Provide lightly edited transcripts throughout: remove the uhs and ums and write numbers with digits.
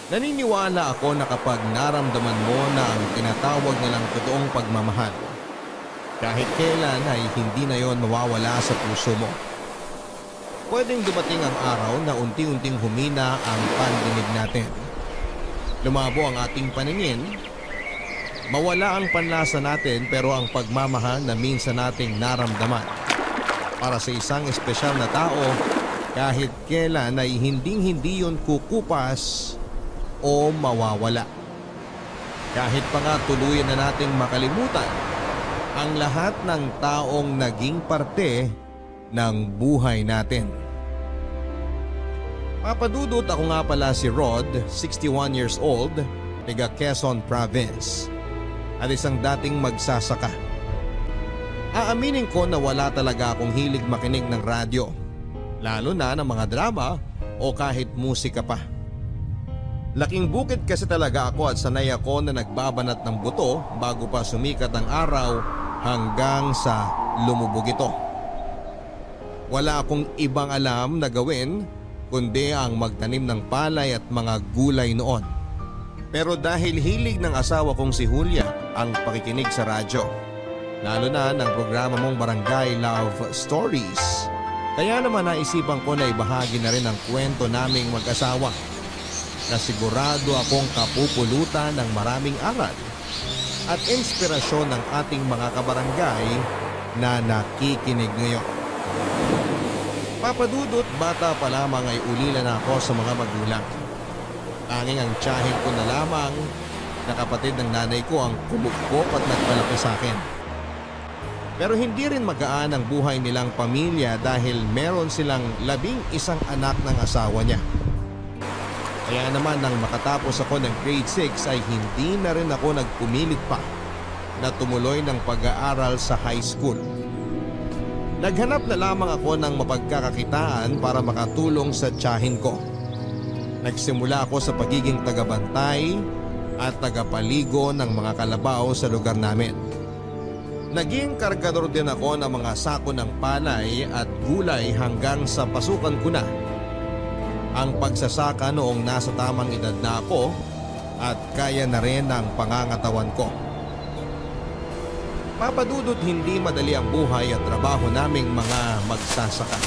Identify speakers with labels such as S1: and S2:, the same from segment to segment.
S1: Naniniwala ako na kapag naramdaman mo na ang tinatawag nilang totoong pagmamahal, kahit kailan ay hindi na yon mawawala sa puso mo. Pwedeng dumating ang araw na unti-unting humina ang pandinig natin. Lumabo ang ating paningin, mawala ang panlasa natin pero ang pagmamahal na minsan nating naramdaman para sa isang espesyal na tao kahit kailan ay hindi yun kukupas o mawawala. Kahit pa nga tuluyan na nating makalimutan ang lahat ng taong naging parte ng buhay natin. Papadudot, ako nga pala si Rod, 61 years old, taga Quezon Province, at isang dating magsasaka. Aaminin ko na wala talaga akong hilig makinig ng radyo, lalo na ng mga drama o kahit musika pa. Laking bukid kasi talaga ako at sanay ako na nagbabanat ng buto bago pa sumikat ang araw hanggang sa lumubog ito. Wala akong ibang alam na gawin kundi ang magtanim ng palay at mga gulay noon. Pero dahil hilig ng asawa kong si Julia ang pakikinig sa radyo, lalo na ng programa mong Barangay Love Stories, kaya naman naisipan ko na ibahagi na rin ang kwento naming mag-asawa na sigurado akong kapupulutan ng maraming aral at inspirasyon ng ating mga kabarangay na nakikinig ngayon. Papadudot, bata pa lamang ay ulila na ako sa mga magulang. Tanging ang tiyahin ko na lamang na kapatid ng nanay ko ang kumukop at nagpalaki sa akin. Pero hindi rin magaan ang buhay nilang pamilya dahil meron silang 11 anak ng asawa niya. Kaya naman nang makatapos ako ng grade 6 ay hindi na rin ako nagpumilit pa na tumuloy ng pag-aaral sa high school. Naghanap na lamang ako ng mapagkakakitaan para makatulong sa tiyahin ko. Nagsimula ako sa pagiging tagabantay at tagapaligo ng mga kalabaw sa lugar namin. Naging kargador din ako ng mga sako ng palay at gulay hanggang sa pasukan ko na ang pagsasaka noong nasa tamang edad na ako at kaya na rin ang pangangatawan ko. Papadudot, hindi madali ang buhay at trabaho naming mga magsasaka.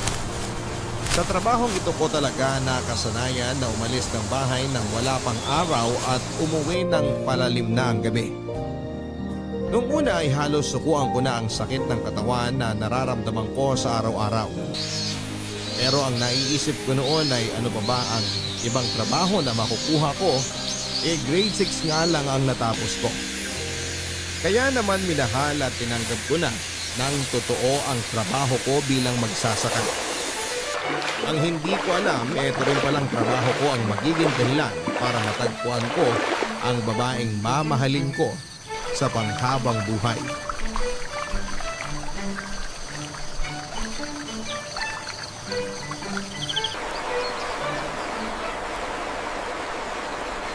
S1: Sa trabahong ito ko talaga nakasanayan na umalis ng bahay nang wala pang araw at umuwi ng palalim na ang gabi. Noong una ay halos sukuan ko na ang sakit ng katawan na nararamdaman ko sa araw-araw. Pero ang naiisip ko noon ay ano pa ba ang ibang trabaho na makukuha ko, grade 6 nga lang ang natapos ko. Kaya naman minahal at tinanggap ko na ng totoo ang trabaho ko bilang magsasaka. Ang hindi ko alam, ito rin palang trabaho ko ang magiging dahilan para matagpuan ko ang babaeng mamahalin ko sa panghabang buhay.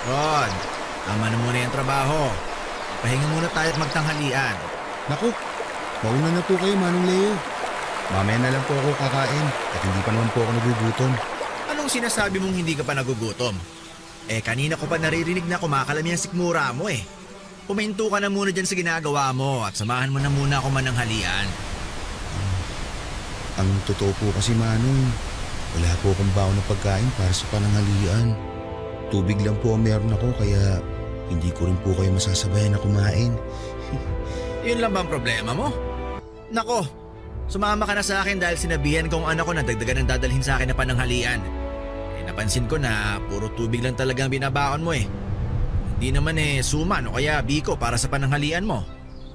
S2: Rod, tama na muna yung trabaho. Pahinga muna tayo at magtanghalian.
S3: Naku, mauna na po kayo, Manong Leo. Mamaya na lang po ako kakain at hindi pa naman po ako nagugutom.
S2: Anong sinasabi mong hindi ka pa nagugutom? Kanina ko pa naririnig na kumakalami ang sikmura mo eh. Puminto ka na muna dyan sa ginagawa mo at samahan mo na muna ako mananghalian.
S3: Ang totoo po kasi, Manong, wala po akong baon na pagkain para sa pananghalian. Tubig lang po ang meron ako kaya hindi ko rin po kayo masasabayan na kumain.
S2: Yun lang bang problema mo? Nako, sumama ka na sa akin dahil sinabihan kong anak ko na dagdagan ang dadalhin sa akin na pananghalian. Napansin ko na puro tubig lang talagang binabaon mo eh. Hindi naman suman o kaya biko para sa pananghalian mo.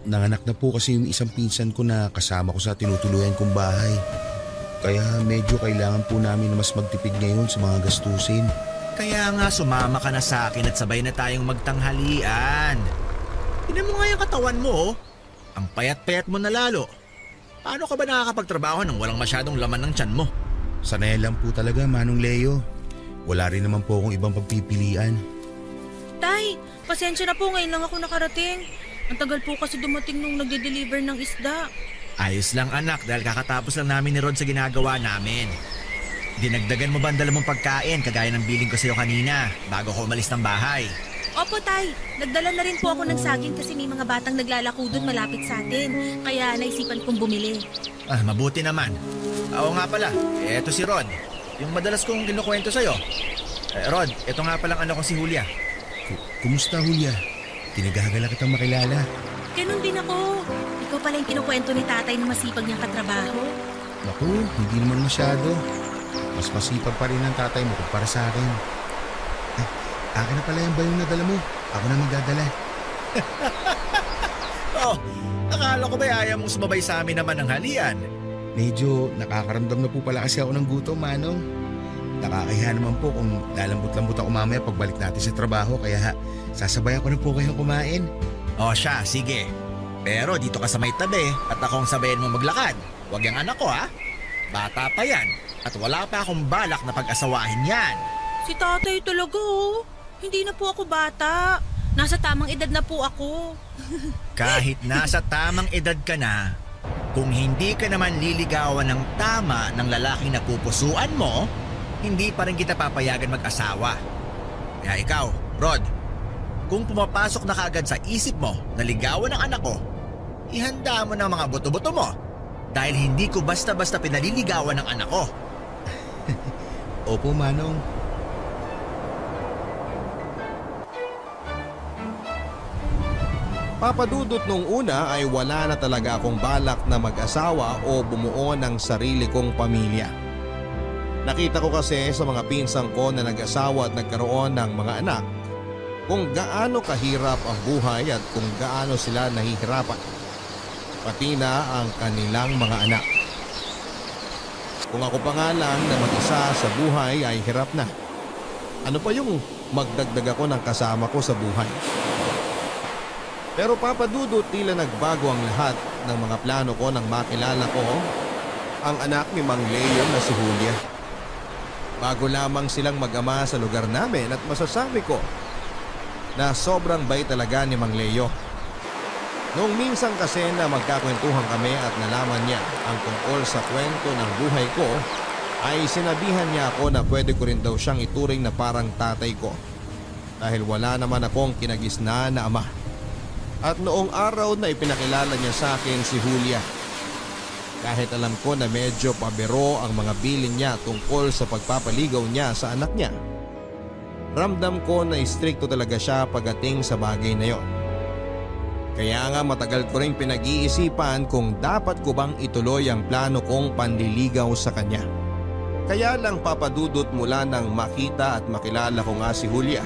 S3: Nanganak na po kasi yung isang pinsan ko na kasama ko sa tinutuluyan kong bahay. Kaya medyo kailangan po namin na mas magtipid ngayon sa mga gastusin.
S2: Kaya nga sumama ka na sa akin at sabay na tayong magtanghalian. Tingnan mo nga yung katawan mo oh. Ang payat-payat mo na lalo. Paano ka ba nakakapagtrabaho nang walang masyadong laman ng tiyan mo?
S3: Sanay lang po talaga, Manong Leo. Wala rin naman po akong ibang pagpipilian.
S4: Tay, pasensya na po, ngayon lang ako nakarating. Ang tagal po kasi dumating nung nagde-deliver ng isda.
S2: Ayos lang anak dahil kakatapos lang namin ni Rod sa ginagawa namin. dinagdagan mo ba ang dala mong pagkain kagaya ng biling ko sa'yo kanina bago ko umalis ng bahay?
S4: Opo, Tay. Nagdala na rin po ako ng saging kasi may mga batang naglalako doon malapit sa atin. Kaya naisipan kong bumili.
S2: Mabuti naman. Oo nga pala, eto si Rod. Yung madalas kong kinukwento sa'yo. Rod, eto nga palang anak ko si Julia.
S3: Kumusta, Julia? Tinagagala kitang makilala.
S4: Ganun din ako. Ikaw pala yung kinukwento ni tatay na masipag niyang katrabaho.
S3: Naku, hindi naman masyado. Mas masipag pa rin ang tatay mo kumpara sa akin. Akin na pala yung bayong nadala mo. Ako na magdadala.
S2: Akala ko ba ayaw mong sumabay sa amin naman ng halian?
S3: Medyo nakakaramdam na po pala kasi ako ng gutom, Manong. Nakakahiya naman po kung lalambot-lambot ako mamaya pagbalik natin sa trabaho. Kaya sasabayan ko na po kayong kumain.
S2: Siya, sige. Pero dito ka sa may tabi at akong sabayan mo maglakad. Huwag yung anak ko, ha? Bata pa yan at wala pa akong balak na pag-asawahin yan.
S4: Si tatay talaga, oh. Hindi na po ako bata. Nasa tamang edad na po ako.
S2: Kahit nasa tamang edad ka na, kung hindi ka naman liligawan ng tama ng lalaking napupusuan mo, hindi pa rin kita papayagan mag-asawa. Kaya ikaw, Rod, kung pumapasok na kaagad sa isip mo na ligawan ng anak ko, ihanda mo ng mga buto-buto mo dahil hindi ko basta-basta pinaliligawan ng anak ko.
S3: Opo, Manong.
S1: Papadudot nung una ay wala na talaga akong balak na mag-asawa o bumuo ng sarili kong pamilya. Nakita ko kasi sa mga pinsang ko na nag-asawa at nagkaroon ng mga anak kung gaano kahirap ang buhay at kung gaano sila nahihirapan. Pati na ang kanilang mga anak. Kung ako pa nga lang na mag-isa sa buhay ay hirap na. Ano pa yung magdagdag ako ng kasama ko sa buhay? Pero papadudot tila nagbago ang lahat ng mga plano ko nang makilala ko ang anak ni Mang Leo na si Julia. Bago lamang silang mag-ama sa lugar namin at masasabi ko na sobrang bait talaga ni Mang Leo. Noong minsan kasi na magkakwentuhan kami at nalaman niya ang tungkol sa kwento ng buhay ko, ay sinabihan niya ako na pwede ko rin daw siyang ituring na parang tatay ko dahil wala naman akong kinagisnaan na ama. At noong araw na ipinakilala niya sa akin si Julia, kahit alam ko na medyo pabiro ang mga bilin niya tungkol sa pagpapaligaw niya sa anak niya, ramdam ko na istrikto talaga siya pagdating sa bagay na yon. Kaya nga matagal ko rin pinag-iisipan kung dapat ko bang ituloy ang plano kong panliligaw sa kanya. Kaya lang papadudot mula nang makita at makilala ko nga si Julia,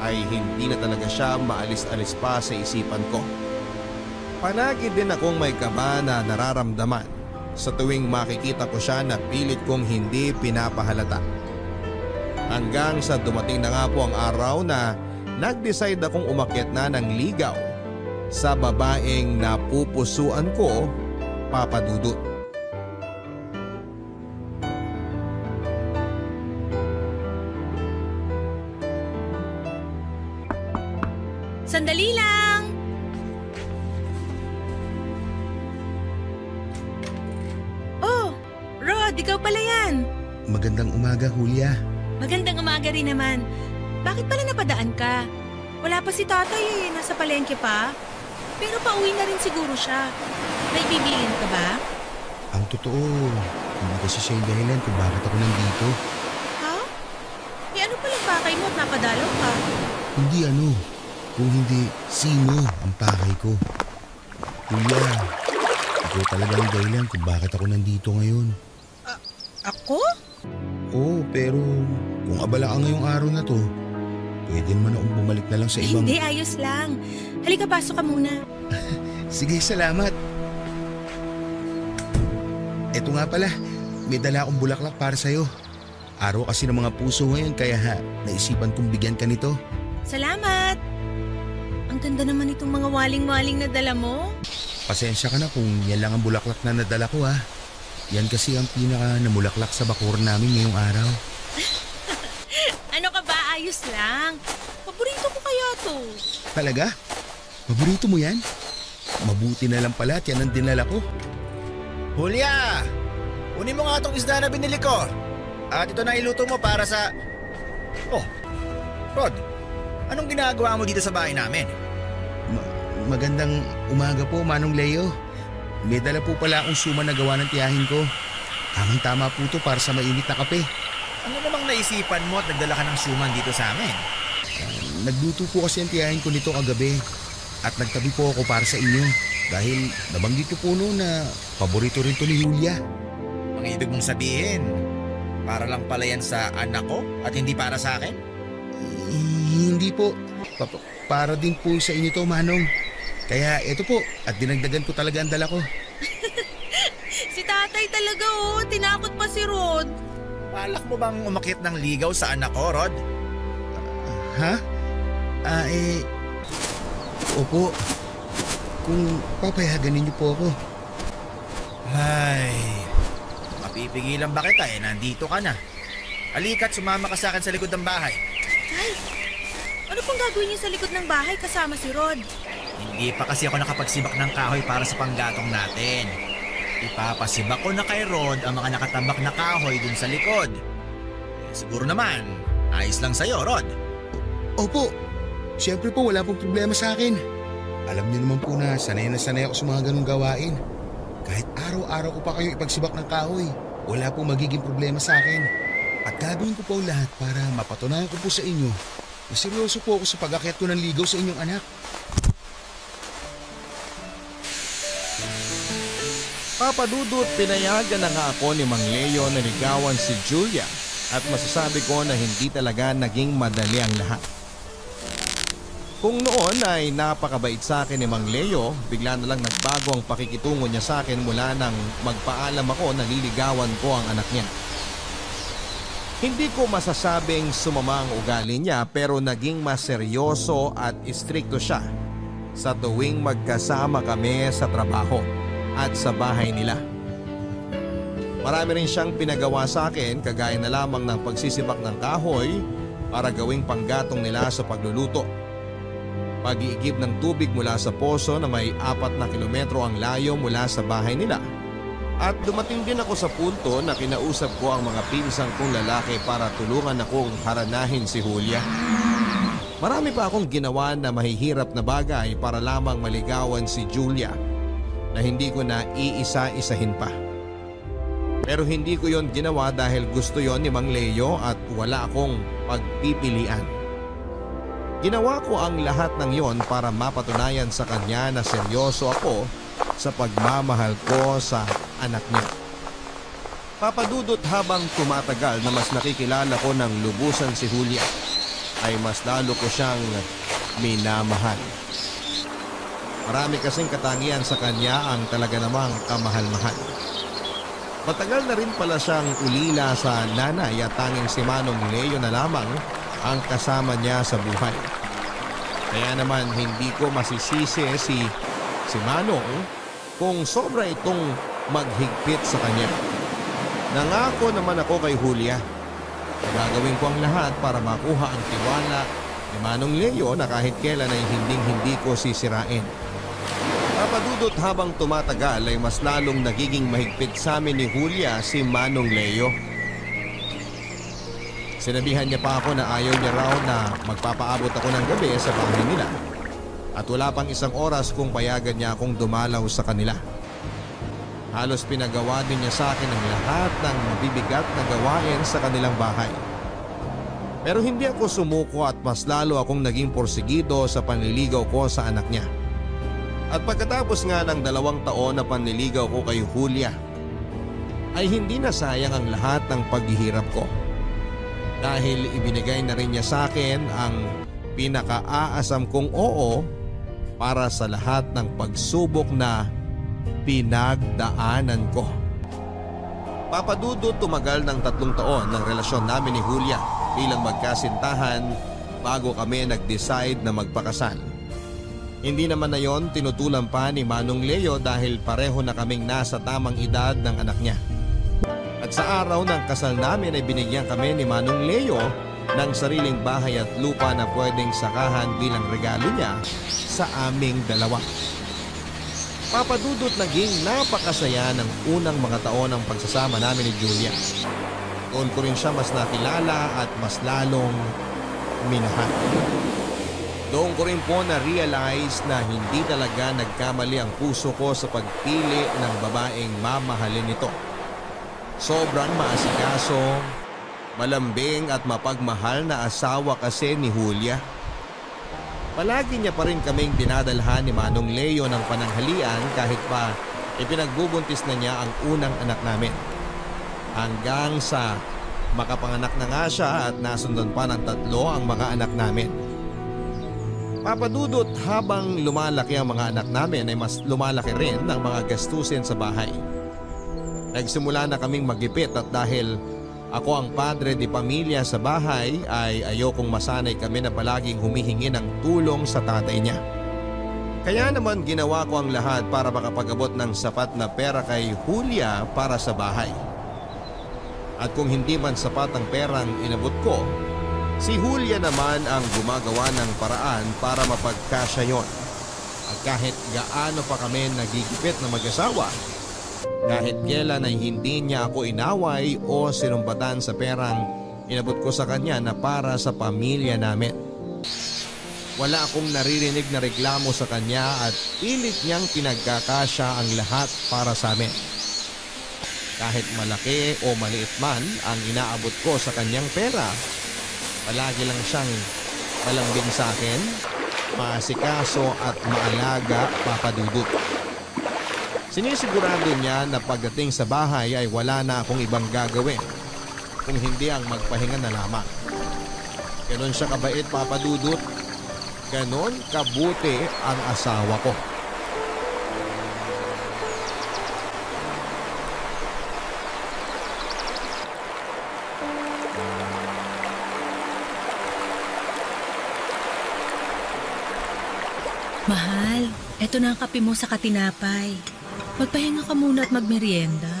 S1: ay hindi na talaga siya maalis-alis pa sa isipan ko. Palagi din akong may kaba na nararamdaman sa tuwing makikita ko siya na pilit kong hindi pinapahalata. Hanggang sa dumating na nga po ang araw na nag-decide akong umakyat na ng ligaw sa babaeng napupusuan ko, papadudot.
S4: Sandali lang! Oh, Rod, ikaw pala yan.
S3: Magandang umaga, Julia.
S4: Magandang umaga rin naman. Bakit pala napadaan ka? Wala pa si tatay nasa palengke pa. Pero pauwi na rin siguro siya. May bibilin ka ba?
S3: Ang totoo, hindi kasi siya yung dahilan kung bakit ako nandito.
S4: Ha? Ano palang pakay mo at napadalaw ka?
S3: Hindi ano, kung hindi sino ang pakay ko. Julia, ikaw talaga ang dahilan kung bakit ako nandito ngayon.
S4: Ako?
S3: Oo, pero kung abala ka ngayong araw na to, pwede naman akong bumalik na lang sa ibang...
S4: Hindi, ayos lang. Halika, pasok ka muna.
S3: Sige, salamat. Eto nga pala, may dala akong bulaklak para sa'yo. Araw kasi ng mga puso ngayon kaya naisipan kong bigyan ka nito.
S4: Salamat. Ang ganda naman itong mga waling-waling na dala mo.
S3: Pasensya ka na kung yan lang ang bulaklak na nadala ko ha. Yan kasi ang pinaka namulaklak sa bakuran namin ngayong araw.
S4: Ano ka ba? Ayos lang. Paborito ko kaya to.
S3: Talaga? Paborito mo yan? Mabuti na lang pala at yan ang dinala ko.
S2: Julia! Kunin mo nga itong isda na binili ko. At ito na iluto mo para sa... Oh, Rod, anong ginagawa mo dito sa bahay namin?
S3: Magandang umaga po, Manong Leo. May dala po pala akong suman na gawa ng tiyahin ko. Tamang-tama po to para sa mainit na kape.
S2: Ano namang naisipan mo at nagdala ka ng suman dito sa amin?
S3: Nagluto po kasi ang tiyahin ko nito kagabi. At nagtabi po ako para sa inyo. Dahil nabanggit ko po noon na paborito rin to ni Julia.
S2: Ang ibig mong sabihin, para lang pala yan sa anak ko at hindi para sa akin?
S3: Hindi po. Para din po sa inyo to, Manong. Kaya ito po, at dinagdagan ko talaga ang dala ko.
S4: Si tatay talaga tinakot pa si Rod.
S2: Balak mo bang umakyat ng ligaw sa anak ko, Rod?
S3: Ha? Opo. Kung papayagan ninyo po ako.
S2: Ay, mapipigilan ba kita nandito ka na. Halika't sumama ka sa akin sa likod ng bahay.
S4: Tay, ano pong gagawin niyo sa likod ng bahay kasama si Rod?
S2: Hindi pa kasi ako nakapagsibak ng kahoy para sa panggatong natin. Ipapasibak ko na kay Rod ang mga nakatambak na kahoy dun sa likod. Siguro naman, ayos lang sa'yo, Rod.
S3: Opo. Siyempre po, wala pong problema sa akin. Alam niyo naman po na sanay ako sa mga ganong gawain. Kahit araw-araw ko pa kayo ipagsibak ng kahoy, wala pong magiging problema sa akin. At gagawin ko po ang lahat para mapatunayan ko po sa inyo na seryoso po ako sa pag-akyat ko ng ligaw sa inyong anak.
S1: Papa Dudut, pinayagan na nga ako ni Mang Leo na ligawan si Julia at masasabi ko na hindi talaga naging madali ang lahat. Kung noon ay napakabait sa akin ni Mang Leo, bigla na lang nagbago ang pakikitungo niya sa akin mula nang magpaalam ako na liligawan ko ang anak niya. Hindi ko masasabing sumama ang ugali niya pero naging mas seryoso at istrikto siya sa tuwing magkasama kami sa trabaho at sa bahay nila. Marami rin siyang pinagawa sa akin kagaya na lamang ng pagsisibak ng kahoy para gawing panggatong nila sa pagluluto. Pag-iigib ng tubig mula sa poso na may 4 na kilometro ang layo mula sa bahay nila. At dumating din ako sa punto na kinausap ko ang mga pinsang kong lalaki para tulungan akong haranahin si Julia. Marami pa akong ginawa na mahihirap na bagay para lamang maligawan si Julia na hindi ko na iisa-isahin pa. Pero hindi ko yon ginawa dahil gusto yon ni Mang Leo at wala akong pagpipilian. Ginawa ko ang lahat ng yon para mapatunayan sa kanya na seryoso ako sa pagmamahal ko sa anak niya. Papadudot, habang tumatagal na mas nakikilala ko ng lubusan si Julia, ay mas lalo ko siyang minamahal. Marami kasing katangian sa kanya ang talaga namang kamahal-mahal. Matagal na rin pala siyang ulila sa nanay at tanging si Manong Leo na lamang ang kasama niya sa buhay. Kaya naman hindi ko masisisi si Manong kung sobra itong maghigpit sa kanya. Nangako naman ako kay Julia na gagawin ko ang lahat para makuha ang tiwala ni Manong Leo na kahit kailan ay hindi ko sisirain. Papadudot, habang tumatagal ay mas lalong nagiging mahigpit sa amin ni Julia si Manong Leo. Sinabihan niya pa ako na ayaw niya raw na magpapaabot ako ng gabi sa bahay nila. At wala pang 1 oras kung payagan niya akong dumalaw sa kanila. Halos pinagawa din niya sa akin ang lahat ng mabibigat na gawain sa kanilang bahay. Pero hindi ako sumuko at mas lalo akong naging porsigido sa panliligaw ko sa anak niya. At pagkatapos nga ng 2 taon na panliligaw ko kay Julia, ay hindi na sayang ang lahat ng paghihirap ko. Dahil ibinigay na rin niya sa akin ang pinakaaasam kong oo para sa lahat ng pagsubok na pinagdaanan ko. Papadudot, tumagal ng 3 taon ng relasyon namin ni Julia bilang magkasintahan bago kami nag-decide na magpakasal. Hindi naman na yon tinutulan pa ni Manong Leo dahil pareho na kaming nasa tamang edad ng anak niya. At sa araw ng kasal namin ay binigyan kami ni Manong Leo ng sariling bahay at lupa na pwedeng sakahan bilang regalo niya sa aming dalawa. Papadudot, naging napakasaya ng unang mga taon ng pagsasama namin ni Julia. Doon ko rin siya mas nakilala at mas lalong minahal. Doon ko rin po na-realize na hindi talaga nagkamali ang puso ko sa pagpili ng babaeng mamahalin nito. Sobrang maasikaso, malambing at mapagmahal na asawa kasi ni Julia. Palagi niya pa rin kaming dinadalhan ni Manong Leo ng pananghalian kahit pa ipinagbubuntis na niya ang unang anak namin. Hanggang sa makapanganak na nga siya at nasundan pa ng 3 ang mga anak namin. Papadudot, habang lumalaki ang mga anak namin ay mas lumalaki rin ang mga gastusin sa bahay. Nagsimula na kaming magipit at dahil ako ang padre di pamilya sa bahay ay ayokong masanay kami na palaging humihingi ng tulong sa tatay niya. Kaya naman ginawa ko ang lahat para makapag-abot ng sapat na pera kay Julia para sa bahay. At kung hindi man sapat ang perang inabot ko, si Julia naman ang gumagawa ng paraan para mapagkasya yon. At kahit gaano pa kami nagigipit na mag-asawa, kahit kailan ay hindi niya ako inaway o sinumbatan sa perang inabot ko sa kanya na para sa pamilya namin. Wala akong naririnig na reklamo sa kanya at pilit niyang pinagkakasya ang lahat para sa amin. Kahit malaki o maliit man ang inaabot ko sa kanyang pera, palagi lang siyang malambing sa akin, maasikaso at maalaga, papadudot. Sinisigurado niya na pagdating sa bahay ay wala na akong ibang gagawin kung hindi ang magpahinga na lamang. Ganon siya kabait, papadudot. Ganon kabuti ang asawa ko.
S4: Mahal, eto na ang kape mo sa katinapay. Magpahinga ka muna at magmerienda.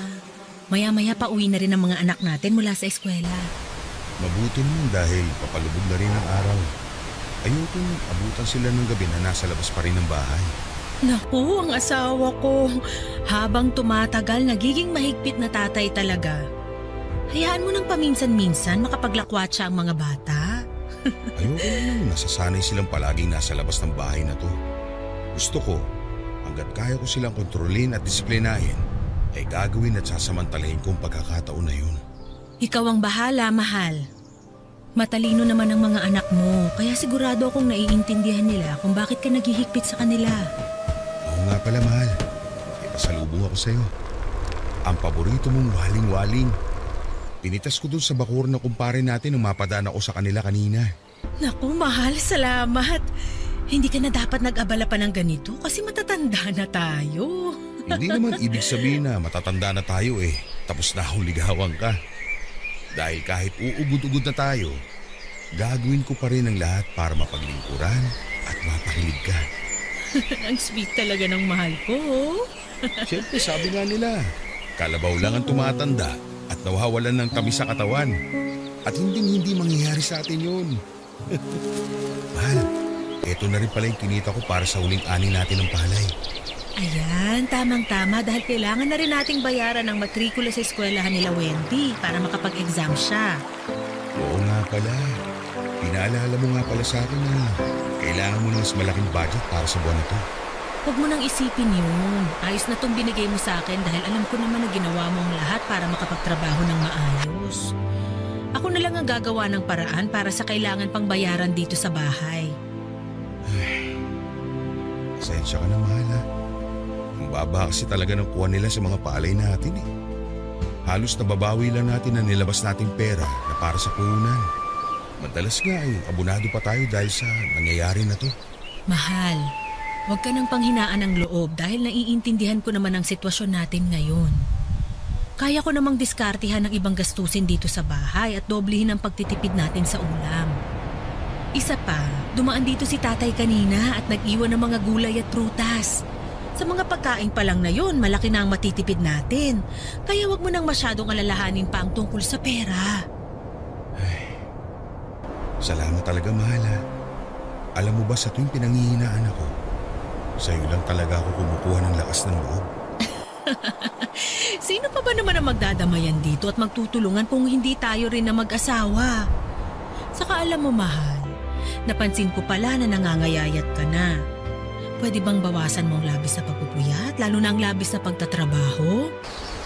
S4: Maya-maya pa uwi na rin ang mga anak natin mula sa eskwela.
S3: Mabuti naman dahil papalubog na rin ang araw. Ayokong abutan sila ng gabi na nasa labas pa rin ng bahay.
S4: Naku, ang asawa ko. Habang tumatagal, nagiging mahigpit na tatay talaga. Hayaan mo nang paminsan-minsan makapaglakwat siya ang mga bata.
S3: Ayoko naman nasasanay silang palaging nasa labas ng bahay na to. Gusto ko, hanggat kaya ko silang kontrolin at disiplinahin, ay gagawin at sasamantalahin kong pagkakataon na yun.
S4: Ikaw ang bahala, mahal. Matalino naman ang mga anak mo, kaya sigurado akong naiintindihan nila kung bakit ka naghihigpit sa kanila.
S3: Oo nga pala, mahal. Ipasalubong ako sa'yo. Ang paborito mong waling-waling. Pinitas ko dun sa bakur na kumpare natin nung mapadaan ako sa kanila kanina.
S4: Naku, mahal, salamat. Hindi ka na dapat nag-abala pa ng ganito kasi matatanda na tayo.
S3: Hindi naman ibig sabihin na matatanda na tayo eh. Tapos na akong ligawan ka. Dahil kahit uugod-ugod na tayo, gagawin ko pa rin ang lahat para mapaglingkuran at mapakilig ka.
S4: Ang sweet talaga ng mahal ko.
S3: Siyempre sabi nga nila, kalabaw lang ang tumatanda at nawawalan ng tamis sa katawan. At hindi mangyayari sa atin yun. Mahal, eto na rin pala yung kinita ko para sa huling ani natin ng palay.
S4: Ayan, tamang-tama dahil kailangan na rin nating bayaran ang matrikula sa eskwelahan nila Wendy para makapag-exam siya.
S3: Oo nga pala. Pinaalala mo nga pala sa akin na kailangan mo ng mas malaking budget para sa buwan ito.
S4: Huwag mo nang isipin yun. Ayos na itong binigay mo sa akin dahil alam ko naman na ginawa mo ang lahat para makapagtrabaho ng maayos. Ako na lang ang gagawa ng paraan para sa kailangan pang bayaran dito sa bahay.
S3: Pasensya ka na, mahal ha. Ang baba kasi talaga ng kuha nila sa mga palay natin eh. Halos nababawi lang natin ang nilabas nating pera na para sa puhunan. Madalas nga ay abunado pa tayo dahil sa nangyayari na to.
S4: Mahal, huwag ka nang panghinaan ng loob dahil naiintindihan ko naman ang sitwasyon natin ngayon. Kaya ko namang diskartihan ng ibang gastusin dito sa bahay at doblehin ang pagtitipid natin sa ulam. Isa pa, dumaan dito si tatay kanina at nag-iwan ng mga gulay at prutas. Sa mga pagkain pa lang na yun, malaki na ang matitipid natin. Kaya wag mo nang masyadong alalahanin pa ang tungkol sa pera.
S3: Salamat talaga, mahal ha. Alam mo ba sa tuwing pinanghihinaan ako, sa'yo lang talaga ako kumukuha ng lakas ng loob.
S4: Sino pa pa ba naman ang magdadamayan dito at magtutulungan kung hindi tayo rin na mag-asawa? Saka alam mo, mahal, napansin ko pala na nangangayayat ka na. Pwede bang bawasan mong labis na pagpupuyat, lalo na ang labis na pagtatrabaho?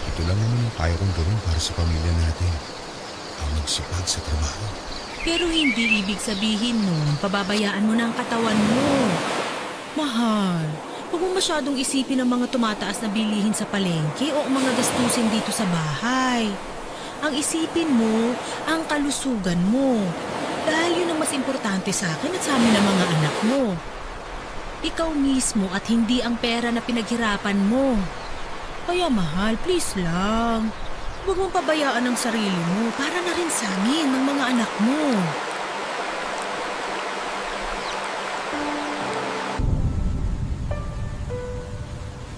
S3: Ito lang naman ang kaya kong gawin para sa pamilya natin. Ang magsipag sa trabaho.
S4: Pero hindi ibig sabihin nun, pababayaan mo na ang katawan mo. Mahal, huwag mo masyadong isipin ang mga tumataas na bilihin sa palengke o ang mga gastusin dito sa bahay. Ang isipin mo, ang kalusugan mo. Dahil yun ang mas importante sa akin at sa amin ng mga anak mo. Ikaw mismo at hindi ang pera na pinaghirapan mo. Kaya mahal, please lang. Huwag mong pabayaan ang sarili mo para na rin sa amin ng mga anak mo.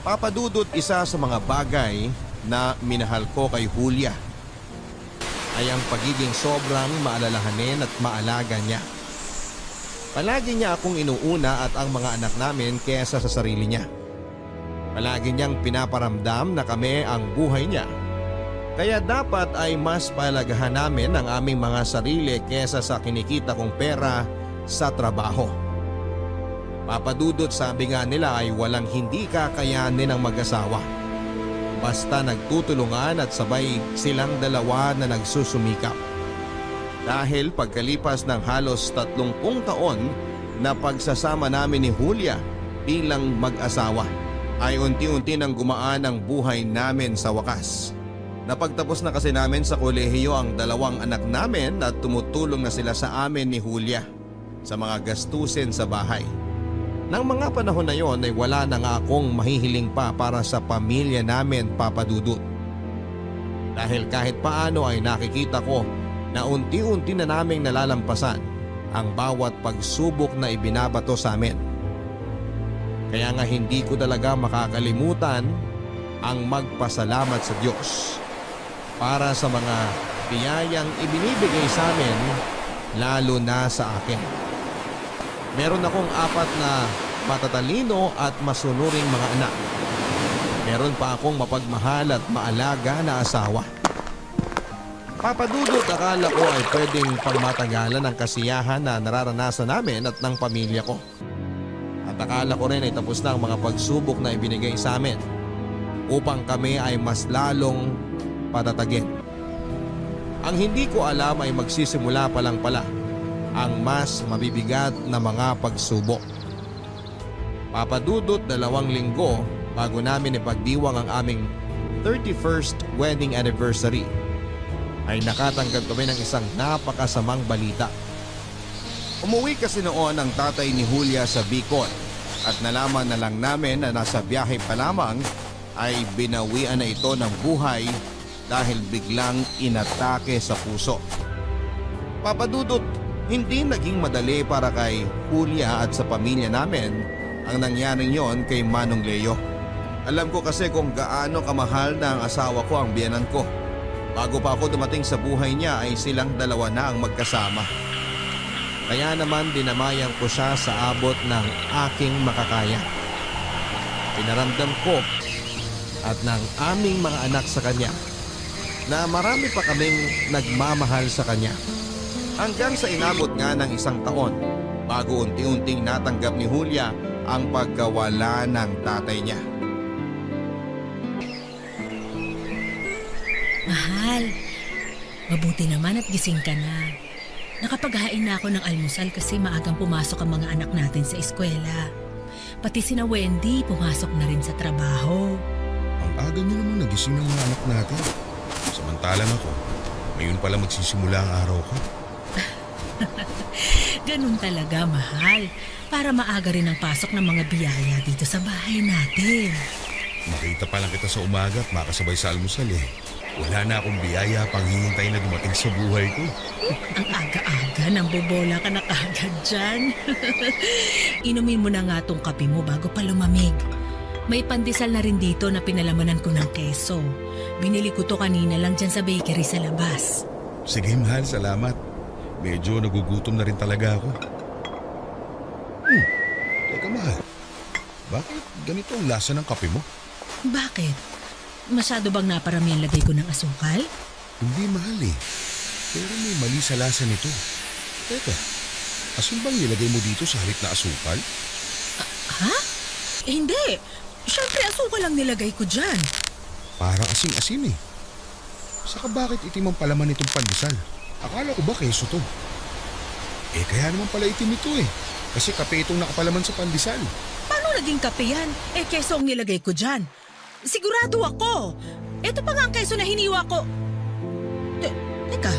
S1: Papadudot, isa sa mga bagay na minahal ko kay Julia ay ang pagiging sobrang maalalahanin at maalaga niya. Palagi niya akong inuuna at ang mga anak namin kesa sa sarili niya. Palagi niyang pinaparamdam na kami ang buhay niya. Kaya dapat ay mas palagahan namin ang aming mga sarili kesa sa kinikita kong pera sa trabaho. Papadudot, sabi nga nila ay walang hindi kakayanin ng mag-asawa. Basta nagtutulungan at sabay silang dalawa na nagsusumikap. Dahil pagkalipas ng halos 30 taon na pagsasama namin ni Julia bilang mag-asawa, ay unti-unti nang gumaan ang buhay namin sa wakas. Napagtapos na kasi namin sa kolehiyo ang 2 anak namin at tumutulong na sila sa amin ni Julia sa mga gastusin sa bahay. Nang mga panahon na yon ay wala na nga akong mahihiling pa para sa pamilya namin, Papadudot. Dahil kahit paano ay nakikita ko na unti-unti na naming nalalampasan ang bawat pagsubok na ibinabato sa amin. Kaya nga hindi ko talaga makakalimutan ang magpasalamat sa Diyos para sa mga biyayang ibinibigay sa amin, lalo na sa akin. Meron akong 4 na matatalino at masunuring mga anak. Meron pa akong mapagmahal at maalaga na asawa. Papadudot, akala ko ay pwedeng pangmatagalan ang kasiyahan na nararanasan namin at ng pamilya ko. At akala ko rin ay tapos na ang mga pagsubok na ibinigay sa amin upang kami ay mas lalong patatagin. Ang hindi ko alam ay magsisimula pa lang pala ang mas mabibigat na mga pagsubok. Papadudot, 2 linggo bago namin ipagdiwang ang aming 31st wedding anniversary ay nakatanggap kami ng isang napakasamang balita. Umuwi kasi noon ang tatay ni Julia sa Bicol at nalaman na lang namin na nasa biyahe pa lamang ay binawian na ito ng buhay dahil biglang inatake sa puso. Papadudot, hindi naging madali para kay Julia at sa pamilya namin ang nangyaring yon kay Manong Leo. Alam ko kasi kung gaano kamahal na ang asawa ko ang biyenan ko. Bago pa ako dumating sa buhay niya ay silang 2 na ang magkasama. Kaya naman dinamayan ko siya sa abot ng aking makakaya. Pinaramdam ko at ng aming mga anak sa kanya na marami pa kaming nagmamahal sa kanya. Hanggang sa inabot nga ng 1 taon bago unti-unting natanggap ni Julia ang pagkawala ng tatay niya.
S4: Mahal, mabuti naman at gising ka na. Nakapaghain na ako ng almusal kasi maagang pumasok ang mga anak natin sa eskwela. Pati sina Wendy pumasok na rin sa trabaho.
S3: Ang aga niyo naman nagising ng mga anak natin. Samantalang ako, ngayon pala magsisimula ang araw ko.
S4: Ganun talaga, mahal. Para maaga rin ang pasok ng mga biyaya dito sa bahay natin.
S3: Makita pa lang kita sa umaga at makasabay sa almusal eh. Wala na akong biyaya pang hihintay na dumating sa buhay ko.
S4: Ang aga-aga nang bobola ka na kaagad dyan. Inumin mo na nga tong kape mo bago pa lumamig. May pandesal na rin dito na pinalamanan ko ng keso. Binili ko to kanina lang dyan sa bakery sa labas.
S3: Sige mahal, salamat. Medyo nagugutom na rin talaga ako. Teka mahal, bakit ganito ang lasa ng kape mo?
S4: Bakit? Masyado bang naparami ang lagay ko ng asukal?
S3: Hindi mahal eh. Pero may mali sa lasa nito. Teka, asin bang nilagay mo dito sa halip na asukal?
S4: Ha? Hindi. Siyempre asukal lang nilagay ko dyan.
S3: Para asing-asin eh. Saka bakit itim ang palaman nitong pandesal? Akala ko ba keso to? Eh kaya naman pala itim ito eh. Kasi kape itong nakapalaman sa pandesal.
S4: Paano naging kape yan? Keso ang nilagay ko dyan. Sigurado ako. Ito pa nga ang keso na hiniwa ko. Teka.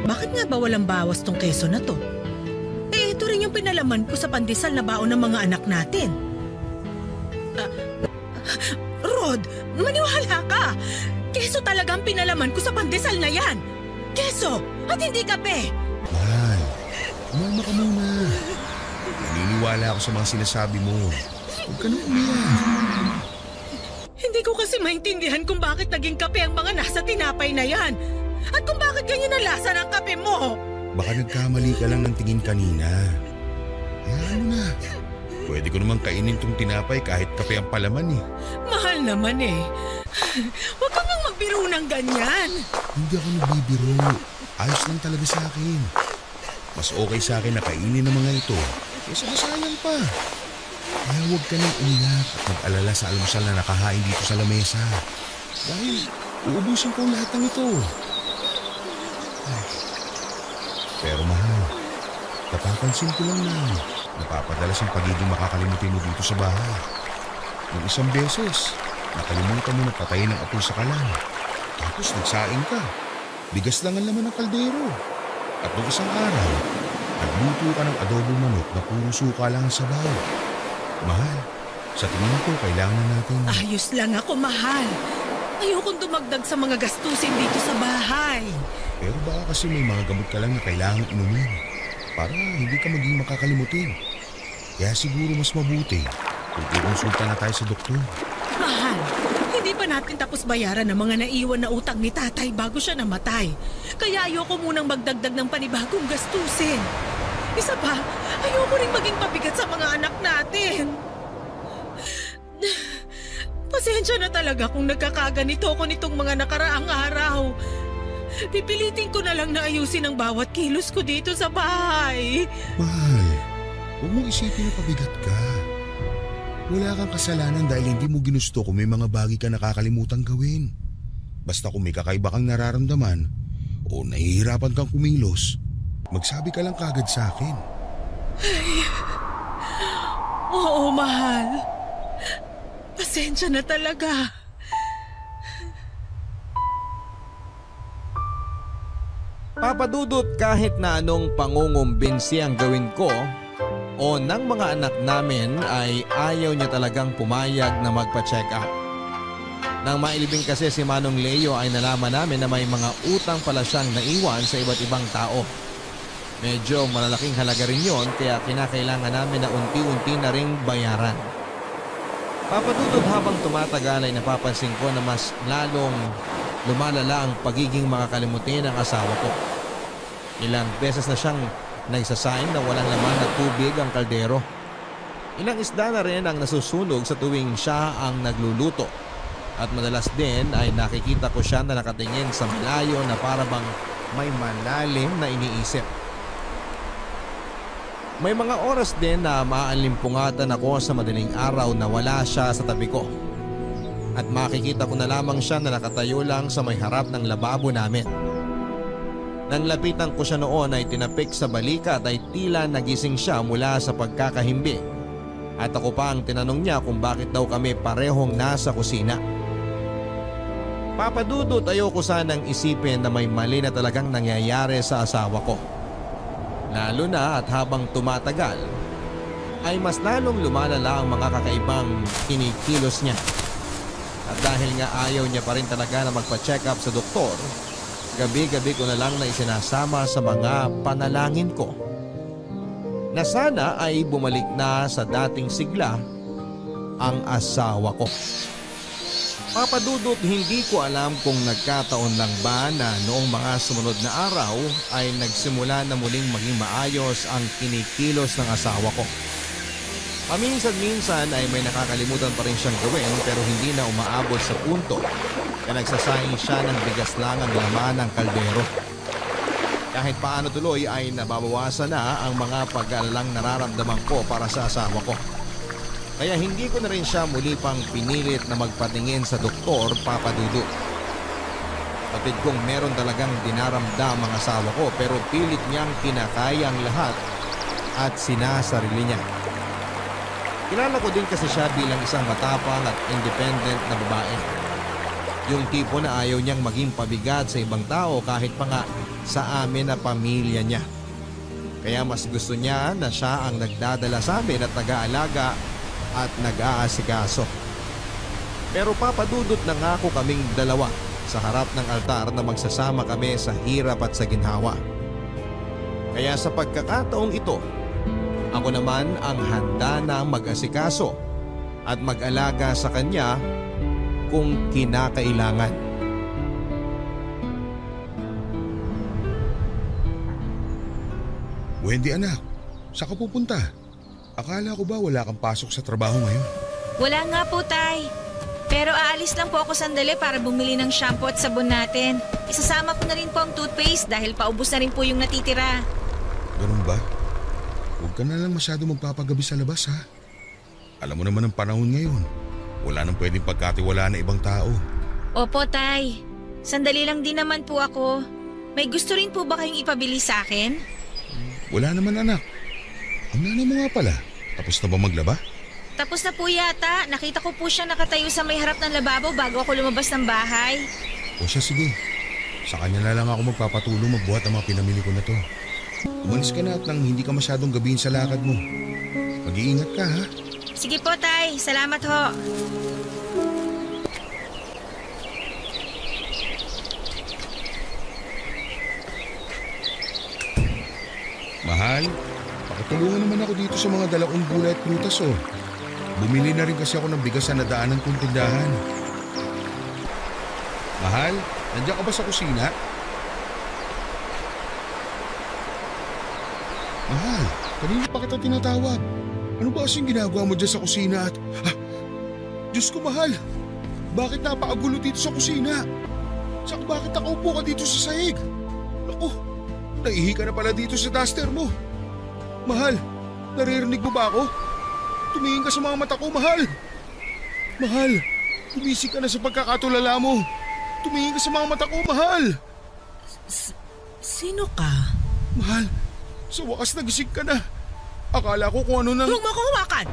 S4: Bakit nga ba walang bawas tong keso na to? Ito rin yung pinalaman ko sa pandesal na baon ng mga anak natin. Rod, maniwala ka. Keso talagang pinalaman ko sa pandesal na yan. Keso at hindi kape.
S3: Mahal, umalma ka muna. Naniniwala ako sa mga sinasabi mo. Huwag ka na umiyak.
S4: Hindi ko kasi maintindihan kung bakit naging kape ang mga nasa tinapay na yan. At kung bakit ganyan ang lasa ng kape mo.
S3: Baka nagkamali ka lang ng tingin kanina. Hayaan mo na. Pwede ko naman kainin tong tinapay kahit kape ang palaman eh.
S4: Mahal naman eh. Huwag kang nga magbiro ng ganyan.
S3: Hindi ako nagbibiro. Ayos lang talaga sa akin. Mas okay sa akin na kainin ng mga ito kaysa masayang pa. Kaya huwag ka nang umiyak at mag-alala sa almusal na nakahain dito sa lamesa. Dahil uubusin ko ang lahat ng ito. Ay. Pero mahal, napapansin ko lang na napapadalas ang pagiging makakalimutin mo dito sa bahay. Nung isang beses, nakalimutan mo na patayin ang apoy sa kalan. Tapos nagsaing ka. Bigas lang ang laman ng kaldero. At nung isang araw, nagluto ka ng adobong manok na puro suka lang ang sabaw. Mahal, sa tingin ko kailangan na natin...
S4: Ayos lang ako, mahal. Ayokong dumagdag sa mga gastusin dito sa bahay.
S3: Pero baka kasi may mga gamot ka lang na kailangan inumin para hindi ka maging makakalimutin. Kaya siguro mas mabuti kung ikonsulta na tayo sa doktor.
S4: Mahal, hindi pa natin tapos bayaran ang mga naiwan na utang ni tatay bago siya namatay. Kaya ayoko munang magdagdag ng panibagong gastusin. Isa pa, ayoko rin maging pabigat sa mga anak natin. Pasensya na talaga kung nagkakaganito ako nitong mga nakaraang araw. Pipilitin ko na lang na ayusin ang bawat kilos ko dito sa bahay.
S3: Mahal, huwag mong isipin na pabigat ka. Wala kang kasalanan dahil hindi mo ginusto kung may mga bagay ka nakakalimutang gawin. Basta kung may kakaiba kang nararamdaman o nahihirapan kang kumilos, magsabi ka lang kagad sa akin.
S4: Oo, mahal. Pasensya na talaga.
S1: Papadudot kahit na anong pangungumbinsi ang gawin ko o ng mga anak namin ay ayaw niya talagang pumayag na magpa-check up. Nang mailibing kasi si Manong Leo ay nalaman namin na may mga utang pala siyang naiwan sa iba't ibang tao. Medyo malalaking halaga rin yon kaya kinakailangan namin na unti-unti na ring bayaran. Papadudot habang tumatagal ay napapansin ko na mas lalong lumalala ang pagiging makakalimutin ng asawa ko. Ilang beses na siyang nagsasign na walang laman na tubig ang kaldero. Ilang isda na rin ang nasusunog sa tuwing siya ang nagluluto. At madalas din ay nakikita ko siya na nakatingin sa malayo na para bang may malalim na iniisip. May mga oras din na maalimpungatan ako sa madaling araw na wala siya sa tabi ko. At makikita ko na lamang siya na nakatayo lang sa may harap ng lababo namin. Nang lapitan ko siya noon ay tinapik sa balikat ay tila nagising siya mula sa pagkakahimbi. At ako pa ang tinanong niya kung bakit daw kami parehong nasa kusina. Papadudot ayoko sanang isipin na may mali na talagang nangyayari sa asawa ko. Lalo na at habang tumatagal ay mas lalong lumalala ang mga kakaibang kinikilos niya. At dahil nga ayaw niya pa rin talaga na magpa-check up sa doktor, gabi-gabi ko na lang na isinasama sa mga panalangin ko na sana ay bumalik na sa dating sigla ang asawa ko. Papadudot, hindi ko alam kung nagkataon lang ba na noong mga sumunod na araw ay nagsimula na muling maging maayos ang kinikilos ng asawa ko. Paminsan-minsan ay may nakakalimutan pa rin siyang gawin pero hindi na umaabot sa punto na nagsasayang siya ng bigas lang ang laman ng kaldero. Kahit paano tuloy ay nababawasan na ang mga pag-aalalang nararamdaman ko para sa asawa ko. Kaya hindi ko na rin siya muli pang pinilit na magpatingin sa doktor, Papa Dudut. Kapit kong meron talagang dinaramdam ang asawa ko pero pilit niyang kinakaya ang lahat at sinasarili niya. Kilala ko din kasi siya bilang isang matapang at independent na babae. Yung tipo na ayaw niyang maging pabigat sa ibang tao kahit pa nga sa amin na pamilya niya. Kaya mas gusto niya na siya ang nagdadala sa amin at nag-aalaga at nag-aasikaso. Pero papadudot na nga ako kaming dalawa sa harap ng altar na magsasama kami sa hirap at sa ginhawa. Kaya sa pagkakataong ito, ako naman ang handa na mag-asikaso at mag-alaga sa kanya kung kinakailangan.
S3: Wendy anak, saan ka pupunta? Akala ko ba wala kang pasok sa trabaho ngayon?
S5: Wala nga po, Tay. Pero aalis lang po ako sandali para bumili ng shampoo at sabon natin. Isasama ko na rin po ang toothpaste dahil paubos na rin po yung natitira.
S3: Ganun ba? Huwag ka na lang masyado magpapagabi sa labas ha. Alam mo naman ang panahon ngayon. Wala nang pwedeng pagkatiwalaan na ibang tao.
S5: Opo, Tay. Sandali lang din naman po ako. May gusto rin po ba kayong ipabili sa akin?
S3: Wala naman anak. Ang nanay mo nga pala. Tapos na ba maglaba?
S5: Tapos na po yata. Nakita ko po siya nakatayo sa may harap ng lababo bago ako lumabas ng bahay.
S3: O siya sige. Sa kanya na lang ako magpapatulong magbuhat ng mga pinamili ko na to. Umalis ka na at nang hindi ka masyadong gabihin sa lakad mo. Mag-iingat ka ha.
S5: Sige po, Tay. Salamat ho.
S3: Mahal, pakitulungan naman ako dito sa mga dalaong gulay at prutas oh. Bumili na rin kasi ako ng bigas sa nadaanan kong tindahan. Mahal, nandiyan ka ba sa kusina? Mahal, kanina pa kita tinatawag. Ano ba kasing ginagawa mo dyan sa kusina at... Diyos ko mahal, bakit napakagulo dito sa kusina? Saka bakit nakaupo ka dito sa sahig? Naku, naihi ka na pala dito sa duster mo. Mahal, naririnig mo ba ako? Tumingin ka sa mga mata ko, mahal. Mahal, gumising ka na sa pagkakatulala mo. Tumingin ka sa mga mata ko, mahal.
S4: Sino ka?
S3: Mahal, sa wakas nagising ka na. Akala ko kung ano nang...
S4: Huwag mo ako hawakan!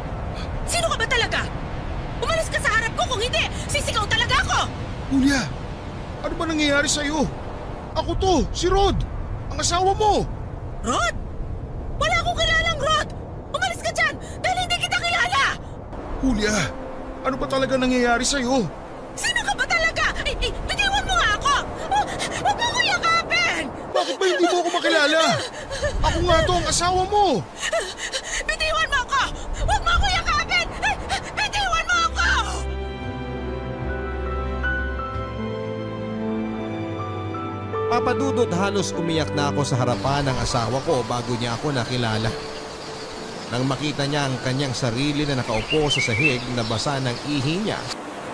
S4: Sino ka ba talaga? Umalis ka sa harap ko, kung hindi, sisigaw talaga ako!
S3: Julia, ano ba nangyayari sa'yo? Ako to, si Rod, ang asawa mo.
S4: Rod? Wala akong kilalang Rod! Umalis ka dyan dahil hindi kita kilala!
S3: Julia, ano ba talaga nangyayari sa'yo?
S4: Sino ka ba talaga? Bitiwan mo nga ako! Huwag mo ko yakapin!
S3: Bakit ba hindi mo ako makilala? Ako nga to, ang asawa mo.
S4: Bitiwan mo ako! Huwag mo ako yakapin! Bitiwan mo ako!
S1: Papadudot halos umiyak na ako sa harapan ng asawa ko bago niya ako nakilala. Nang makita niya ang kanyang sarili na nakaupo sa sahig na basa ng ihi niya,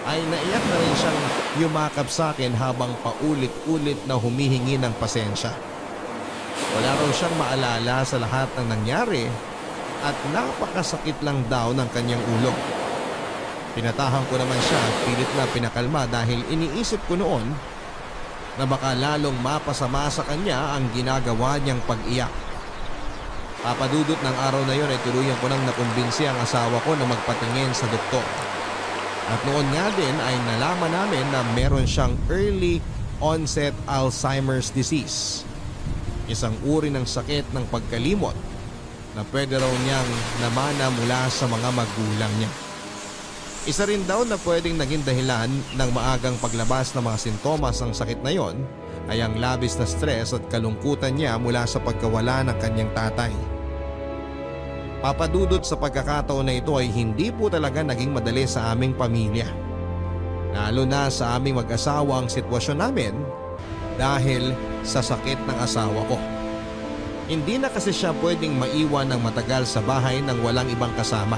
S1: ay naiyak na rin siyang yumakap sa akin habang paulit-ulit na humihingi ng pasensya. Wala raw siyang maalala sa lahat ng nangyari at napakasakit lang daw ng kanyang ulo. Pinatahan ko naman siya at pilit na pinakalma dahil iniisip ko noon na baka lalong mapasama sa kanya ang ginagawa niyang pag-iyak. Papadudot ng araw na yon ay tuluyan ko nang nakumbinsi ang asawa ko na magpatingin sa doktor. At noon nga din ay nalaman namin na meron siyang early onset Alzheimer's disease. Isang uri ng sakit ng pagkalimot na pwede raw niyang namana mula sa mga magulang niya. Isa rin daw na pwedeng naging dahilan ng maagang paglabas ng mga sintomas ng sakit na yon ay ang labis na stress at kalungkutan niya mula sa pagkawala ng kanyang tatay. Papadudot sa pagkakataon na ito ay hindi po talaga naging madali sa aming pamilya. Lalo na sa aming mag-asawa ang sitwasyon namin dahil sa sakit ng asawa ko. Hindi na kasi siya pwedeng maiwan ng matagal sa bahay nang walang ibang kasama.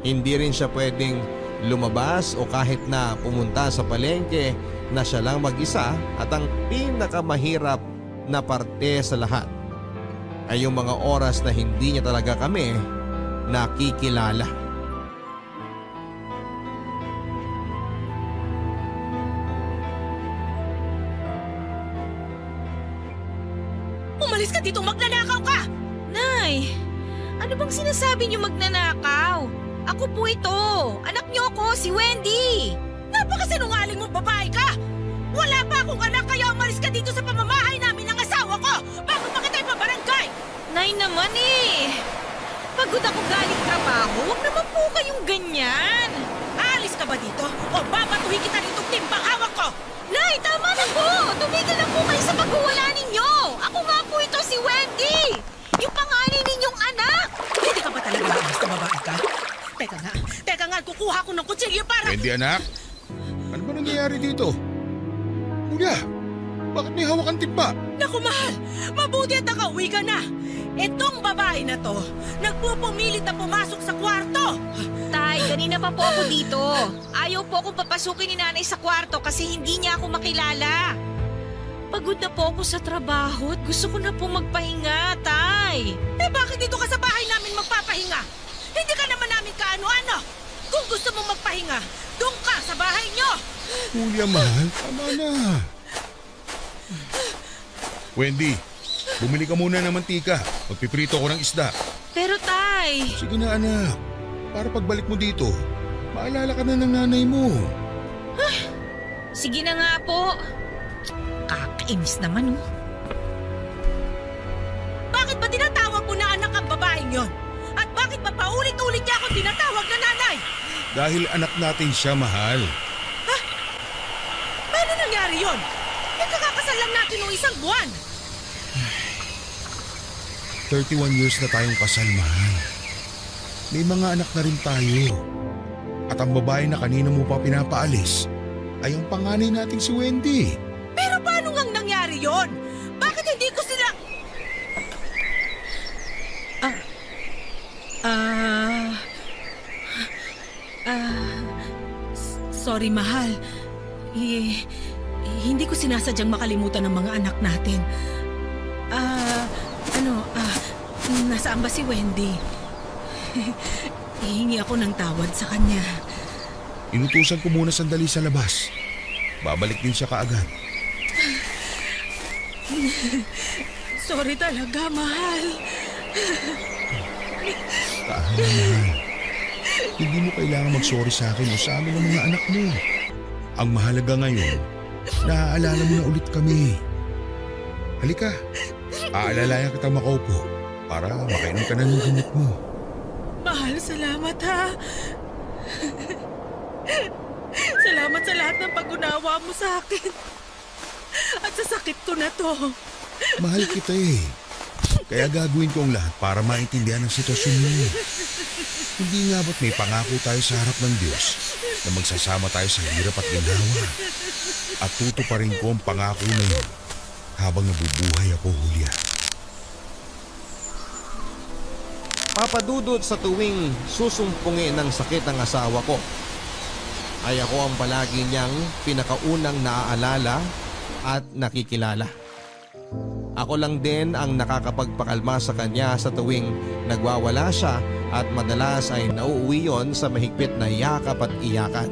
S1: Hindi rin siya pwedeng lumabas o kahit na pumunta sa palengke na siya lang mag-isa, at ang pinakamahirap na parte sa lahat ay yung mga oras na hindi niya talaga kami nakikilala.
S4: Umalis ka dito, magnanakaw ka!
S5: Nay, ano bang sinasabi niyo magnanakaw? Ako po ito. Anak niyo ako, si Wendy.
S4: Napakasinungaling mo, babae ka! Wala pa akong anak, kaya umalis ka dito sa pamamahay namin ng asawa ko bago pa kita ipabarangay!
S5: Nay naman eh. Pagod ako galing trabaho. Huwag naman po kayong ganyan.
S4: Aalis ka ba dito o babatuhin kita nitong timbang hawak ko?
S5: Nay, tama na po. Tumigil na po kayo sa pagkuwala ninyo. Ako nga po ito, si Wendy. Yung panganay ninyong anak.
S4: Hindi ka ba talaga aalis ka, babae ka? Teka nga, kukuha ko ng kutsilyo para...
S3: Wendy anak, ano ba nangyayari dito? Kuya, bakit may hawak ang timba?
S4: Naku, mahal! Mabuti at nakauwi ka na! Itong babae na to, nagpupumilit na pumasok sa kwarto!
S5: Tay, kanina pa po ako dito. Ayaw po akong papasukin ni nanay sa kwarto kasi hindi niya ako makilala. Pagod na po ako sa trabaho at gusto ko na po magpahinga, Tay.
S4: Eh bakit dito ka sa bahay namin magpapahinga? Hindi ka naman namin kaano-ano! Kung gusto mong magpahinga, doon ka sa bahay nyo!
S3: Kuya, mahal, tama na. Wendy, bumili ka muna ng mantika. Magpiprito ko ng isda.
S5: Pero Tay,
S3: Sige na anak, para pagbalik mo dito, maalala ka na ng nanay mo.
S5: sige na nga po. Kakainis naman oh.
S4: Bakit ba tinatawag mo na anak ang babaeng yon? At bakit ba paulit-ulit niya akong tinatawag na nanay?
S3: Dahil anak natin siya, mahal.
S4: Paano nangyari yon? Eh kakakasal lang natin ng isang buwan.
S3: 31 years na tayong kasal, mahal. May mga anak na rin tayo. At ang babae na kanina mo pa pinapaalis ay ang panganay nating si Wendy.
S4: Pero paano ngang nangyari yon? Bakit hindi ko sila... Sorry, mahal. Hindi ko sinasadyang makalimutan ng mga anak natin. Nasaan ba si Wendy? Hihingi ako ng tawad sa kanya.
S3: Inutusan ko muna sandali sa labas. Babalik din siya kaagad.
S4: Sorry talaga, mahal.
S3: Tahan na, mahal. Hindi mo kailangan mag-sorry sa akin o sa amin ng mga anak mo. Ang mahalaga ngayon, naaalala mo na ulit kami. Halika, aalalayan kita makaupo para makainom ka na ng gamot mo.
S4: Mahal, salamat ha. Salamat sa lahat ng pag-unawa mo sa akin. At sa sakit ko na to.
S3: Mahal kita eh. Kaya gagawin ko ang lahat para maintindihan ang sitwasyon mo. Hindi nga ba't may pangako tayo sa harap ng Diyos na magsasama tayo sa hirap at ginhawa. At tutuparin ko ang pangako na yun habang nabubuhay ako, Julia.
S1: Papadudot sa tuwing susumpungin ng sakit ng asawa ko, ay ako ang palagi niyang pinakaunang naaalala at nakikilala. Ako lang din ang nakakapagpakalma sa kanya sa tuwing nagwawala siya at madalas ay nauuwi yon sa mahigpit na yakap at iyakan.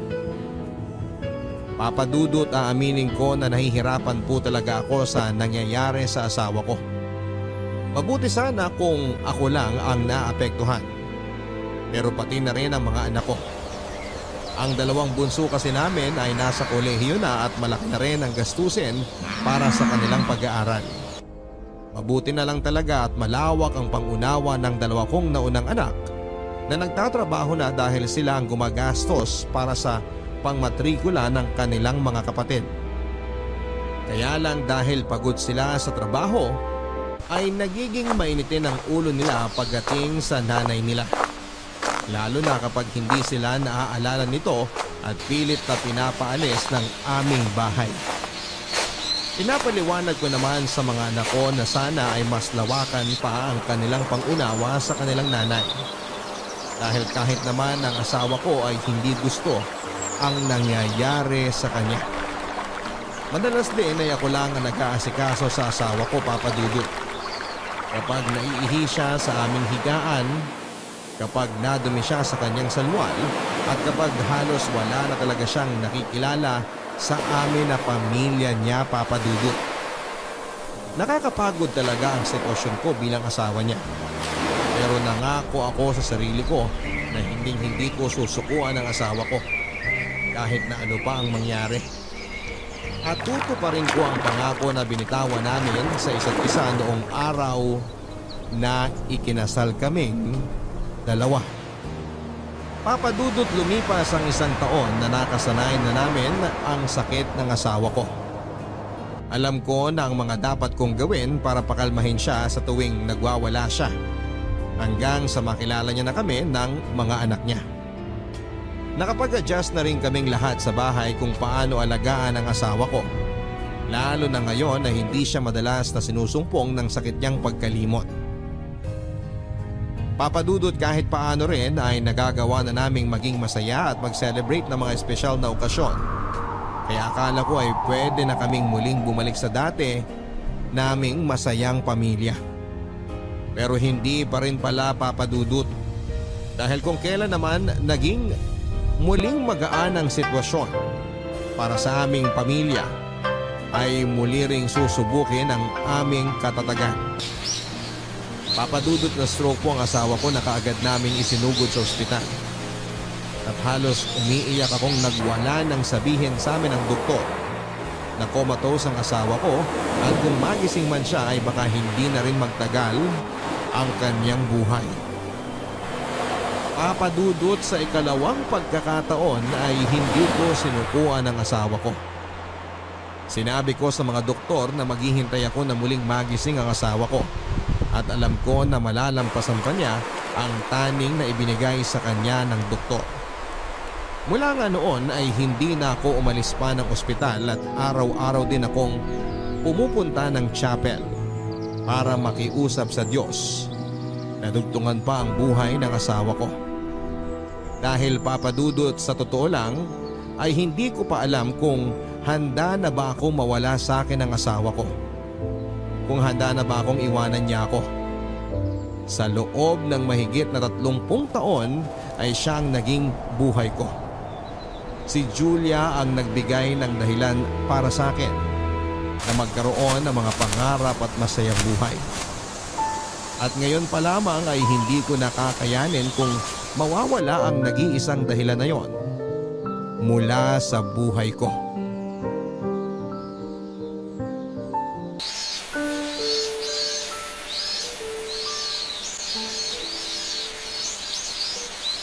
S1: Papadudot, aaminin ko na nahihirapan po talaga ako sa nangyayari sa asawa ko. Mabuti sana kung ako lang ang naapektuhan. Pero pati na rin ang mga anak ko. Ang dalawang bunso kasi namin ay nasa kolehiyo na at malaki na rin ang gastusin para sa kanilang pag-aaral. Mabuti na lang talaga at malawak ang pangunawa ng dalawa kong naunang anak na nagtatrabaho na dahil sila ang gumagastos para sa pangmatrikula ng kanilang mga kapatid. Kaya lang dahil pagod sila sa trabaho, ay nagiging mainitin ang ulo nila pagdating sa nanay nila. Lalo na kapag hindi sila naaalala nito at pilit na pinapaalis ng aming bahay. Pinapaliwanag ko naman sa mga anak ko na sana ay mas lawakan pa ang kanilang pangunawa sa kanilang nanay. Dahil kahit naman ang asawa ko ay hindi gusto ang nangyayari sa kanya. Madalas din ay ako lang ang nag-aasikaso sa asawa ko, Papa Dudut. Kapag naiihi siya sa aming higaan, kapag nadumi siya sa kanyang salwal, at kapag halos wala na talaga siyang nakikilala sa amin na pamilya niya, Papa Dudut. Nakakapagod talaga ang sitwasyon ko bilang asawa niya. Pero nangako ako sa sarili ko na hindi ko susukuan ang asawa ko kahit na ano pa ang mangyari. At tutuparin ko ang pangako na binitawan namin sa isa't isa noong araw na ikinasal kaming dalawa. Papa Dudut, lumipas ang 1 taon na nakasanayan na namin ang sakit ng asawa ko. Alam ko na ang mga dapat kong gawin para pakalmahin siya sa tuwing nagwawala siya, hanggang sa makilala niya na kami ng mga anak niya. Nakapag-adjust na rin kaming lahat sa bahay kung paano alagaan ang asawa ko, lalo na ngayon na hindi siya madalas na sinusumpong ng sakit niyang pagkalimot. Papa Dudut, kahit paano rin ay nagagawa na naming maging masaya at mag-celebrate ng mga espesyal na okasyon. Kaya akala ko ay pwede na kaming muling bumalik sa dati naming masayang pamilya. Pero hindi pa rin pala, Papa Dudut. Dahil kung kailan naman naging muling magaan ang sitwasyon para sa aming pamilya, ay muli ring susubukin ang aming katatagan. Papa Dudut, na stroke po ang asawa ko na kaagad naming isinugod sa ospital. At halos umiiyak akong nagwala nang sabihin sa amin ng doktor na comatose ang asawa ko at kung magising man siya ay baka hindi na rin magtagal ang kanyang buhay. Papa Dudut, sa ikalawang pagkakataon ay hindi ko sinukuan ang asawa ko. Sinabi ko sa mga doktor na maghihintay ako na muling magising ang asawa ko. At alam ko na malalampasan pa niya ang taning na ibinigay sa kanya ng doktor. Mula nga noon ay hindi na ako umalis pa ng ospital at araw-araw din akong pumupunta ng chapel para makiusap sa Diyos. Nadugtungan pa ang buhay ng asawa ko. Dahil, Papa Dudut, sa totoo lang ay hindi ko pa alam kung handa na ba ako mawala sa akin ng asawa ko. Kung handa na ba akong iwanan niya ako. Sa loob ng mahigit na 30 taon ay siyang naging buhay ko. Si Julia ang nagbigay ng dahilan para sa akin na magkaroon ng mga pangarap at masayang buhay. At ngayon pa lamang ay hindi ko nakakayanin kung mawawala ang nag-iisang dahilan na yon mula sa buhay ko.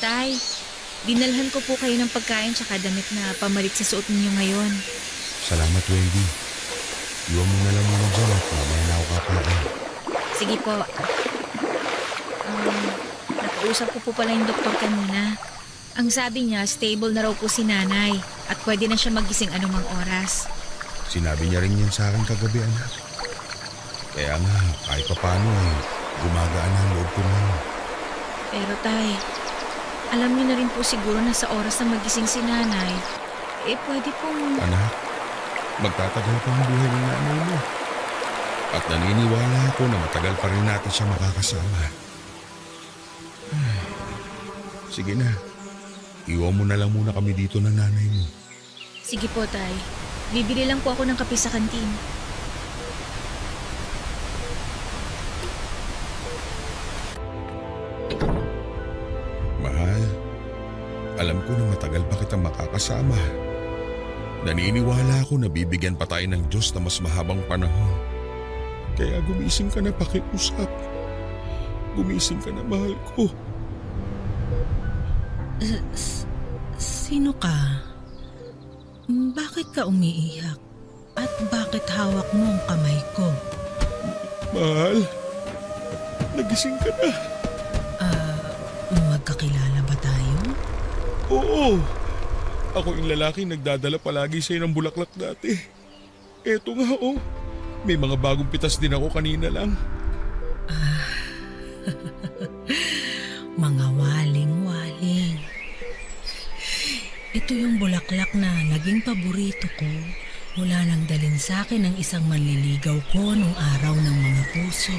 S5: Tay, dinalhan ko po kayo ng pagkain tsaka damit na pamalit sa suot ninyo ngayon.
S3: Salamat, Wendy. Iwan mo na lang muna dyan at mamaya na ako kakain.
S5: Sige po. Nakausap ko po pala yung doktor kanina. Ang sabi niya, stable na raw po si nanay at pwede na siya magising anumang oras.
S3: Sinabi niya rin yan sa akin kagabi, anak. Kaya nga, kahit pa paano ay gumagaan ang loob ko na.
S5: Pero tay, alam niyo na rin po siguro na sa oras na magising si nanay, pwede pong...
S3: Anak, magtatagal pa ang buhay ng nanay mo. At naniniwala ako na matagal pa rin natin siya makakasama. Sige na, iwan mo na lang muna kami dito ng nanay mo.
S5: Sige po tay, bibili lang po ako ng kape sa kantin.
S3: Mahal, alam ko na matagal pa kitang makakasama. Naniniwala ako na bibigyan pa tayo ng Diyos na mas mahabang panahon. Kaya gumising ka na, pakiusap. Gumising ka na, mahal ko.
S4: Sino ka? Bakit ka umiiyak? At bakit hawak mo ang kamay ko?
S3: Mahal, nagising ka na.
S4: Magkakilala ba tayo?
S3: Oo. Ako yung lalaking nagdadala palagi sa'yo ng bulaklak dati. Eto nga, oh. May mga bagong pitas din ako kanina lang.
S4: Mga waling dumating. Ito yung bulaklak na naging paborito ko mula nang dalhin sa akin ng isang manliligaw ko nung araw ng mga puso.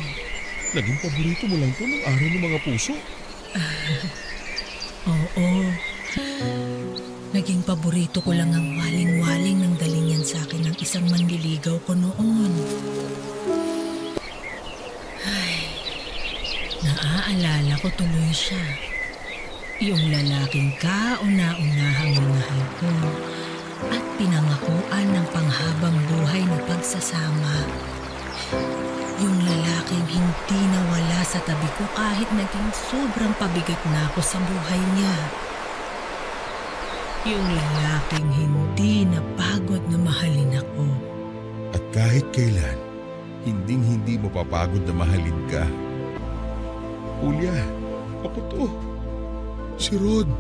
S3: Naging paborito mo lang to ng araw ng mga puso.
S4: Oo. Naging paborito ko lang ang waling-waling nang dalhin yan sa akin ng isang manliligaw ko noon. Ay, naaalala ko tuloy siya. Yung lalaking kauna-unahang minahal ko at pinangakuan ng panghabang buhay na pagsasama. Yung lalaking hindi nawala sa tabi ko kahit naging sobrang pabigat na ako sa buhay niya. Yung lalaking hindi napagod na mahalin ako.
S3: At kahit kailan, hinding-hindi mo papagod na mahalin ka. Julia, ako to. Si Rod.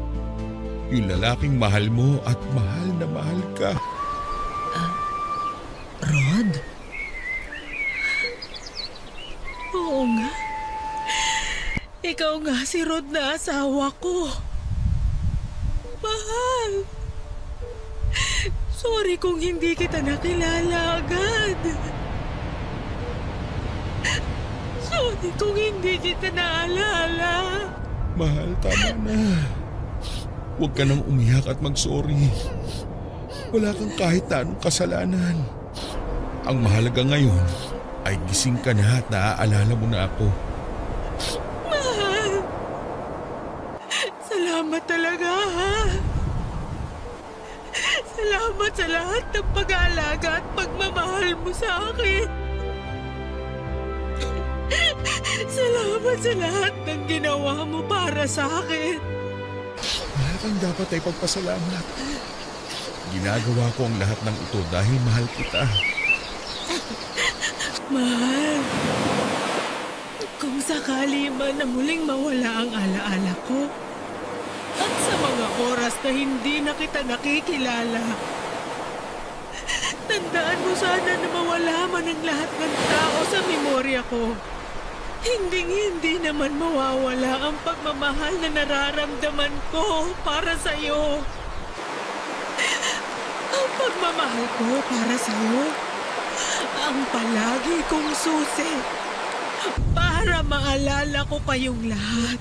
S3: Yung lalaking mahal mo at mahal na mahal ka.
S4: Rod? Oo nga. Ikaw nga si Rod na asawa ko. Mahal. Sorry kung hindi kita nakilala agad. Sorry kung hindi kita naalala.
S3: Mahal, tama na. Huwag ka nang umiyak at mag-sorry. Wala kang kahit na anong kasalanan. Ang mahalaga ngayon ay gising ka na at naaalala mo na ako.
S4: Mahal. Salamat talaga, ha? Salamat sa lahat ng pag-aalaga at pagmamahal mo sa akin. Salamat sa lahat ng ginawa mo para sa akin.
S3: Wala kang dapat ay pagpasalamat. Ginagawa ko ang lahat ng ito dahil mahal kita.
S4: Mahal. Kung sakali man na muling mawala ang alaala ko at sa mga oras na hindi na kita nakikilala, tandaan mo sana na mawala man ang lahat ng tao sa memorya ko. Hinding-hindi naman mawawala ang pagmamahal na nararamdaman ko para sa iyo. Ang pagmamahal ko para sa iyo ang palagi kong susi para maalala ko kayong lahat.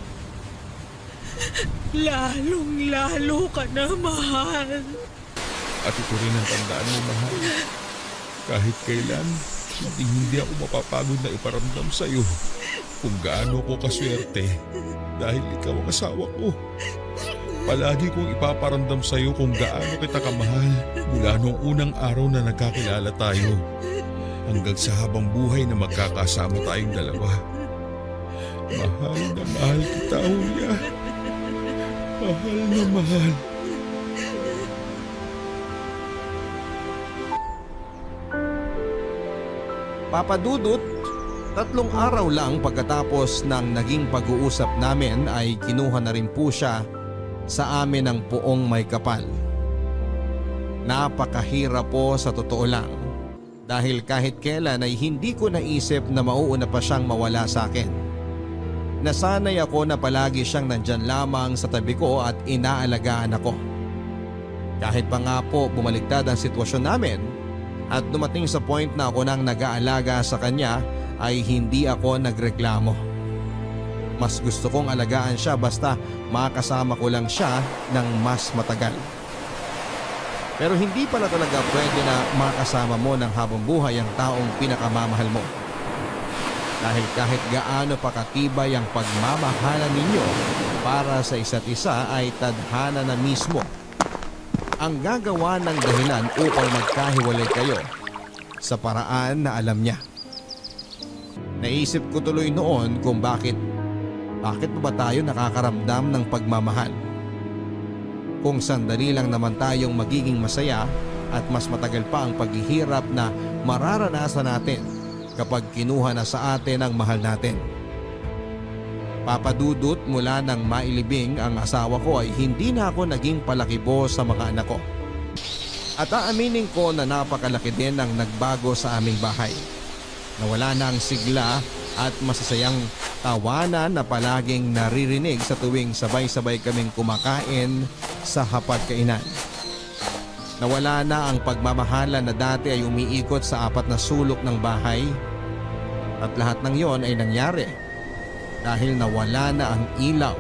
S4: Lalong-lalo ka na, mahal.
S3: At ito rin ang tandaan mo, mahal. Kahit kailan, hindi ako mapapagod na iparamdam sa iyo kung gaano ko kaswerte dahil ikaw ang asawa ko. Palagi kong ipaparamdam sa iyo kung gaano kita kamahal mula nung unang araw na nagkakilala tayo hanggang sa habang buhay na magkakasama tayong dalawa. Mahal na mahal kita, Julia. Mahal na mahal.
S1: Papa Dudut, 3 araw lang pagkatapos ng naging pag-uusap namin ay kinuha na rin po siya sa amin ng Poong May Kapal. Napakahirap po sa totoo lang dahil kahit kailan ay hindi ko naisip na mauuna pa siyang mawala sa akin. Nasanay ako na palagi siyang nandyan lamang sa tabi ko at inaalagaan ako. Kahit pa nga po bumaliktad ang sitwasyon namin at dumating sa point na ako nang nag-aalaga sa kanya ay hindi ako nagreklamo. Mas gusto kong alagaan siya basta makasama ko lang siya ng mas matagal. Pero hindi pala talaga pwede na makasama mo ng habang buhay ang taong pinakamamahal mo. Dahil kahit gaano pa katibay ang pagmamahalan ninyo para sa isa't isa ay tadhana na mismo ang gagawa ng dahilan upang magkahiwalay kayo sa paraan na alam niya. Naisip ko tuloy noon kung bakit pa ba tayo nakakaramdam ng pagmamahal? Kung sandali lang naman tayong magiging masaya at mas matagal pa ang paghihirap na mararanasan natin kapag kinuha na sa atin ang mahal natin. Papadudot, mula nang mailibing ang asawa ko ay hindi na ako naging palakibo sa mga anak ko. At aaminin ko na napakalaki din ang nagbago sa aming bahay. Nawala na ang sigla at masasayang tawanan na palaging naririnig sa tuwing sabay-sabay kaming kumakain sa hapagkainan. Nawala na ang pagmamahalan na dati ay umiikot sa 4 na sulok ng bahay at lahat ng yon ay nangyari dahil nawala na ang ilaw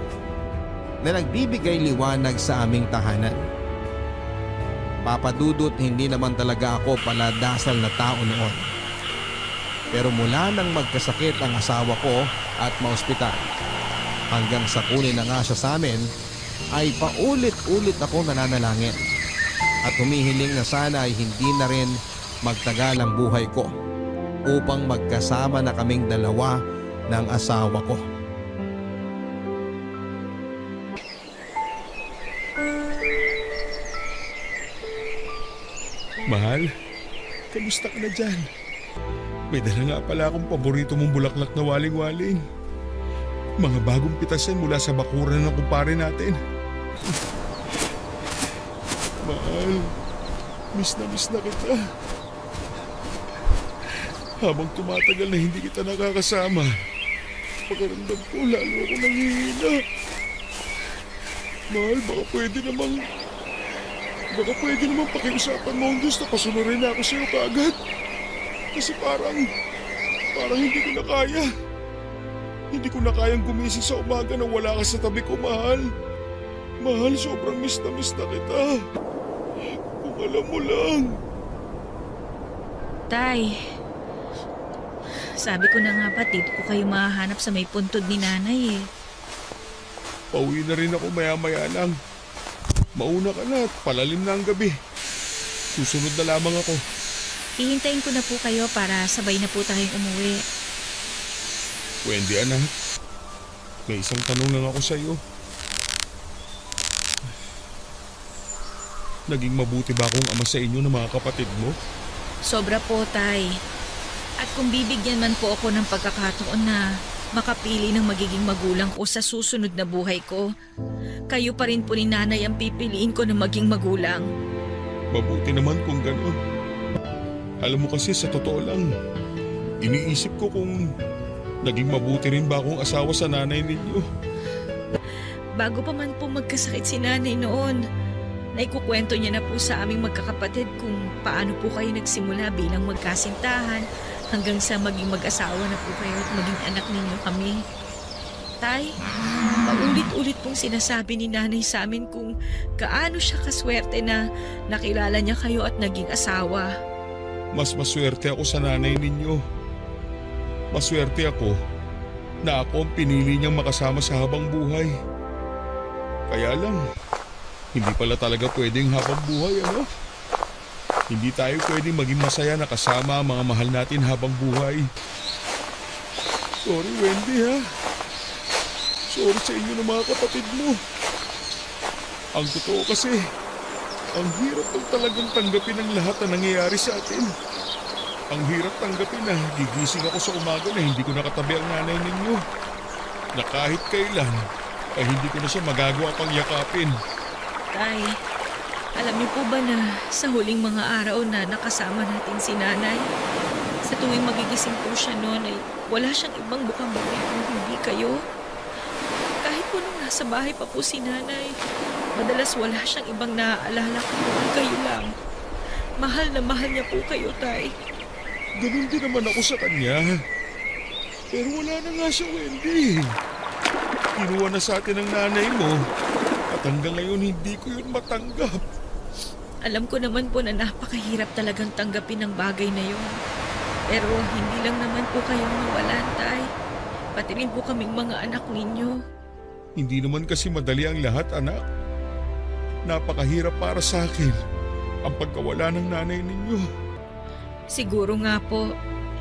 S1: na nagbibigay liwanag sa aming tahanan. Papadudot, hindi naman talaga ako paladasal na tao noon. Pero mula nang magkasakit ang asawa ko at maospital, hanggang sa kunin na nga siya sa amin, ay paulit-ulit ako nananalangin at humihiling na sana ay hindi na rin magtagal ang buhay ko upang magkasama na kaming dalawa ng asawa ko.
S3: Mahal, kamusta ka na dyan? May dala nga pala akong paborito mong bulaklak na waling-waling. Mga bagong pitasan mula sa bakuran ng kumpare natin. Mahal, miss na kita. Habang tumatagal na hindi kita nakakasama, pakiramdam ko lalo ako nanghihina. Mahal, baka pwede namang pakiusapan mo ang gusto, pasunurin na ako sa'yo kaagad. Kasi parang hindi ko na kaya. Hindi ko na kayang gumising sa umaga nang wala ka sa tabi ko, mahal. Mahal, sobrang miss na kita. Kung alam mo lang.
S5: Tay, sabi ko na nga ba dito ko kayo mahahanap sa may puntod ni nanay eh.
S3: Pauwi na rin ako maya-maya lang. Mauna ka na at palalim na ang gabi. Susunod na lamang ako.
S5: Hihintayin ko na po kayo para sabay na po tayong umuwi.
S3: Wendy, anak. May isang tanong lang ako sa iyo. Naging mabuti ba akong ama sa inyo ng mga kapatid mo?
S5: Sobra po, Tay. At kung bibigyan man po ako ng pagkakataon na makapili ng magiging magulang ko sa susunod na buhay ko, kayo pa rin po ni nanay ang pipiliin ko na maging magulang.
S3: Mabuti naman kung gano'n. Alam mo kasi sa totoo lang, iniisip ko kung naging mabuti rin ba akong asawa sa nanay ninyo.
S5: Bago pa man po magkasakit si nanay noon, naikukwento niya na po sa aming magkakapatid kung paano po kayo nagsimula bilang magkasintahan hanggang sa maging mag-asawa na po kayo at maging anak ninyo kami. Tay, paulit-ulit pong sinasabi ni nanay sa amin kung gaano siya kaswerte na nakilala niya kayo at naging asawa.
S3: Mas maswerte ako sa nanay ninyo. Maswerte ako na ako ang pinili niyang makasama sa habang buhay. Kaya lang, hindi pala talaga pwedeng habang buhay, ano? Hindi tayo pwedeng maging masaya na kasama ang mga mahal natin habang buhay. Sorry, Wendy, ha? Sorry sa inyo ng mga kapatid mo. Ang totoo kasi, ang hirap lang talagang tanggapin ang lahat na nangyayari sa atin. Ang hirap tanggapin na gigising ako sa umaga na hindi ko nakatabi ang nanay ninyo. Na kahit kailan, ay hindi ko na siya magagawa pang yakapin.
S5: Tay, alam niyo po ba na sa huling mga araw na nakasama natin si nanay, sa tuwing magigising po siya noon ay wala siyang ibang bukang bibig kung hindi kayo? Kahit po nung nasa bahay pa po si nanay, madalas wala siyang ibang naaalala kung kayo lang. Mahal na mahal niya po kayo, Tay.
S3: Ganun din naman ako sa kanya. Pero wala na nga siya, Wendy. Kinuha na sa atin ang nanay mo. At hanggang ngayon hindi ko yun matanggap.
S5: Alam ko naman po na napakahirap talagang tanggapin ang bagay na yun. Pero hindi lang naman po kayong nawalan, Tay. Pati rin po kaming mga anak ninyo.
S3: Hindi naman kasi madali ang lahat, anak. Napakahirap para sa akin ang pagkawala ng nanay ninyo.
S5: Siguro nga po,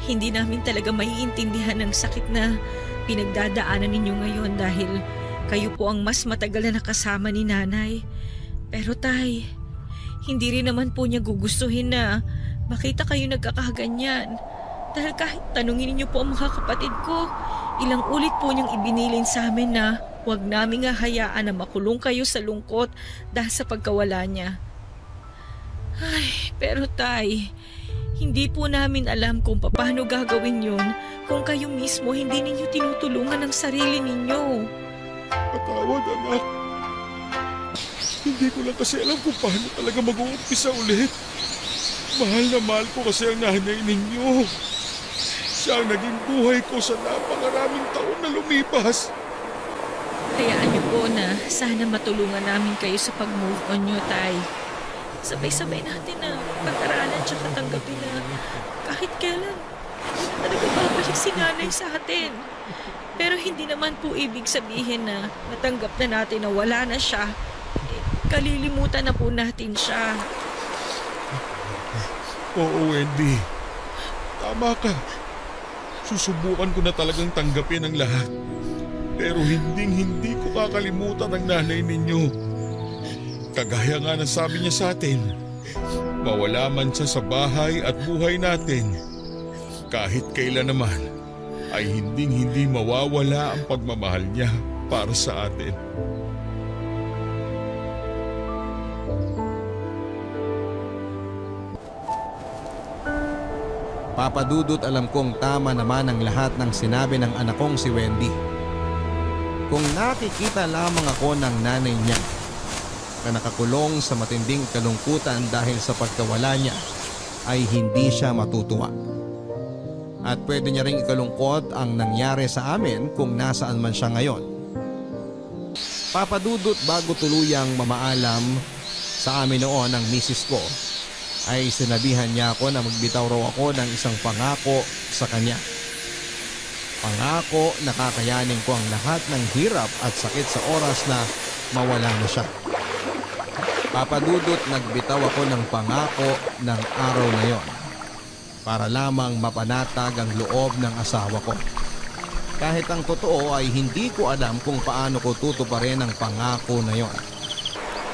S5: hindi namin talaga maiintindihan ang sakit na pinagdadaanan ninyo ngayon dahil kayo po ang mas matagal na nakasama ni nanay. Pero Tay, hindi rin naman po niya gugustuhin na makita kayo nagkakaganyan. Dahil kahit tanungin niyo po ang mga kapatid ko, ilang ulit po niyang ibinilin sa amin na huwag namin nga hayaan na makulong kayo sa lungkot dahil sa pagkawala niya. Ay, pero Tay, Hindi po namin alam kung paano gagawin yun kung kayo mismo hindi ninyo tinutulungan ang sarili ninyo.
S3: Patawad, anak. Hindi ko lang kasi alam kung paano talaga mag-uumpisa ulit. Mahal na mahal ko kasi ang nanay ninyo. Siya ang naging buhay ko sa napakaraming taon na lumipas.
S5: Hayaan niyo po na sana matulungan namin kayo sa pag-move on nyo, Tay. Sabay-sabay natin na pag-aralan tsaka tanggapin na kahit kailan talaga babalik si nanay sa atin. Pero hindi naman po ibig sabihin na natanggap na natin na wala na siya. Kalilimutan na po natin siya.
S3: Oo, Wendy. Tama ka. Susubukan ko na talagang tanggapin ang lahat. Pero hindi ko kakalimutan ang nanay ninyo. Kagaya nga ng sabi niya sa atin, mawala man siya sa bahay at buhay natin, kahit kailan naman ay hindi mawawala ang pagmamahal niya para sa atin.
S1: Papa Dudut, alam kong tama naman ang lahat ng sinabi ng anak kong si Wendy. Kung nakikita lamang ako ng nanay niya na nakakulong sa matinding kalungkutan dahil sa pagkawala niya, ay hindi siya matutuwa. At pwede niya ring ikalungkot ang nangyari sa amin kung nasaan man siya ngayon. Papa Dudut, bago tuluyang mamaalam sa amin noon ang misis ko, ay sinabihan niya ako na magbitaw raw ako ng isang pangako sa kanya. Pangako na kakayanin ko ang lahat ng hirap at sakit sa oras na mawala na siya. Papa Dudut, nagbitaw ako ng pangako ng araw na yon para lamang mapanatag ang loob ng asawa ko. Kahit ang totoo ay hindi ko alam kung paano ko tutuparin ang pangako na yon.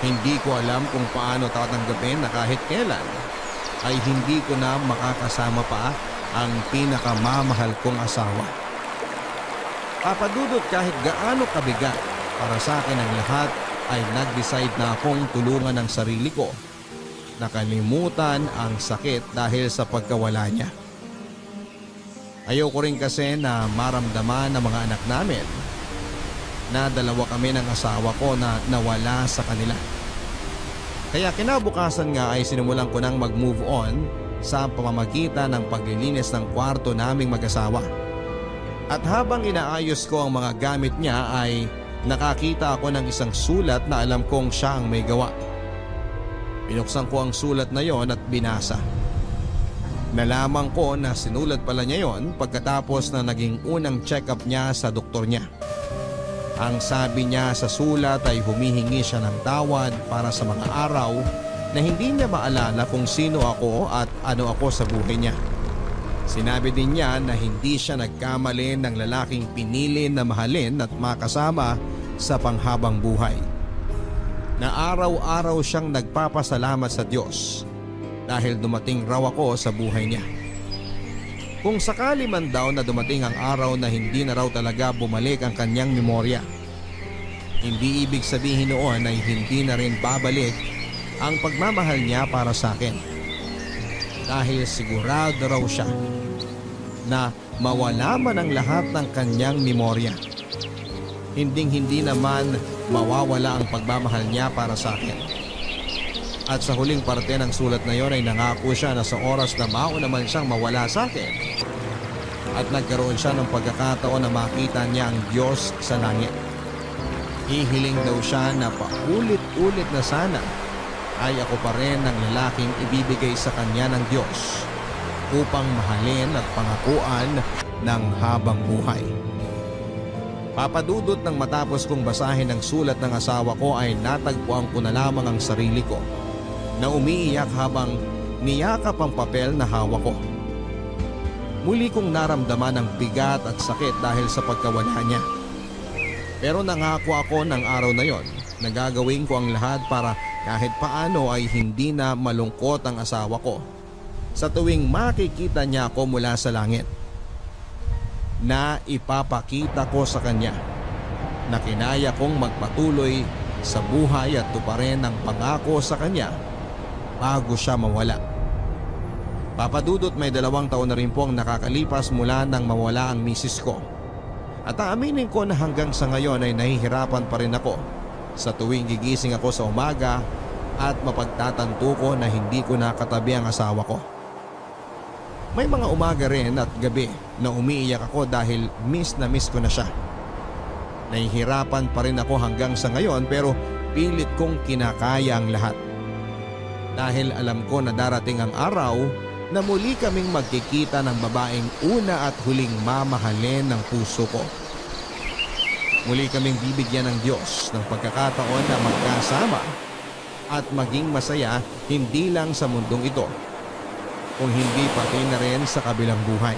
S1: Hindi ko alam kung paano tatanggapin na kahit kailan ay hindi ko na makakasama pa ang pinakamamahal kong asawa. Papa Dudut, kahit gaano kabigat para sa akin ang lahat, ay nag-decide na akong tulungan ang sarili ko. Nakalimutan ang sakit dahil sa pagkawala niya. Ayoko rin kasi na maramdaman ng mga anak namin na dalawa kami ng asawa ko na nawala sa kanila. Kaya kinabukasan nga ay sinimulan ko nang mag-move on sa pamamagitan ng paglilinis ng kwarto naming mag-asawa. At habang inaayos ko ang mga gamit niya ay nakakita ako ng isang sulat na alam kong siya ang may gawa. Binuksan ko ang sulat na yon at binasa. Nalaman ko na sinulat pala niya yon pagkatapos na naging unang check-up niya sa doktor niya. Ang sabi niya sa sulat ay humihingi siya ng tawad para sa mga araw na hindi niya maalala kung sino ako at ano ako sa buhay niya. Sinabi din niya na hindi siya nagkamali ng lalaking pinili na mahalin at makasama sa panghabang buhay. Na araw-araw siyang nagpapasalamat sa Diyos dahil dumating raw ako sa buhay niya. Kung sakali man daw na dumating ang araw na hindi na raw talaga bumalik ang kanyang memorya, hindi ibig sabihin noon ay hindi na rin babalik ang pagmamahal niya para sa akin. Dahil sigurado raw siya na mawala man ang lahat ng kanyang memorya, hindi naman mawawala ang pagmamahal niya para sa akin. At sa huling parte ng sulat na yon ay nangako siya na sa oras na mauna man siyang mawala sa akin at nagkaroon siya ng pagkakataon na makita niya ang Diyos sa langit, hihiling daw siya na paulit-ulit na sana ay ako pa rin ang lalaking ibibigay sa kanya ng Diyos upang mahalin at pangakuan ng habang buhay. Papa Dudut, nang matapos kong basahin ang sulat ng asawa ko ay natagpuan ko na lamang ang sarili ko na umiiyak habang niyakap ang papel na hawak ko. Muli kong naramdaman ang bigat at sakit dahil sa pagkawala niya. Pero nangako ako ng araw na yon na gagawin ko ang lahat para kahit paano ay hindi na malungkot ang asawa ko sa tuwing makikita niya ako mula sa langit. Na ipapakita ko sa kanya na kinaya kong magpatuloy sa buhay at tuparin ang pangako sa kanya bago siya mawala. Papadudot may 2 taon na rin po ang nakakalipas mula nang mawala ang misis ko. At aaminin ko na hanggang sa ngayon ay nahihirapan pa rin ako sa tuwing gigising ako sa umaga at mapagtatanto ko na hindi ko nakatabi ang asawa ko. May mga umaga rin at gabi na umiiyak ako dahil miss na miss ko na siya. Nahihirapan pa rin ako hanggang sa ngayon pero pilit kong kinakaya ang lahat. Dahil alam ko na darating ang araw na muli kaming magkikita ng babaeng una at huling mamahalin ng puso ko. Muli kaming bibigyan ng Diyos ng pagkakataon na magkasama at maging masaya hindi lang sa mundong ito, kung hindi pati na rin sa kabilang buhay.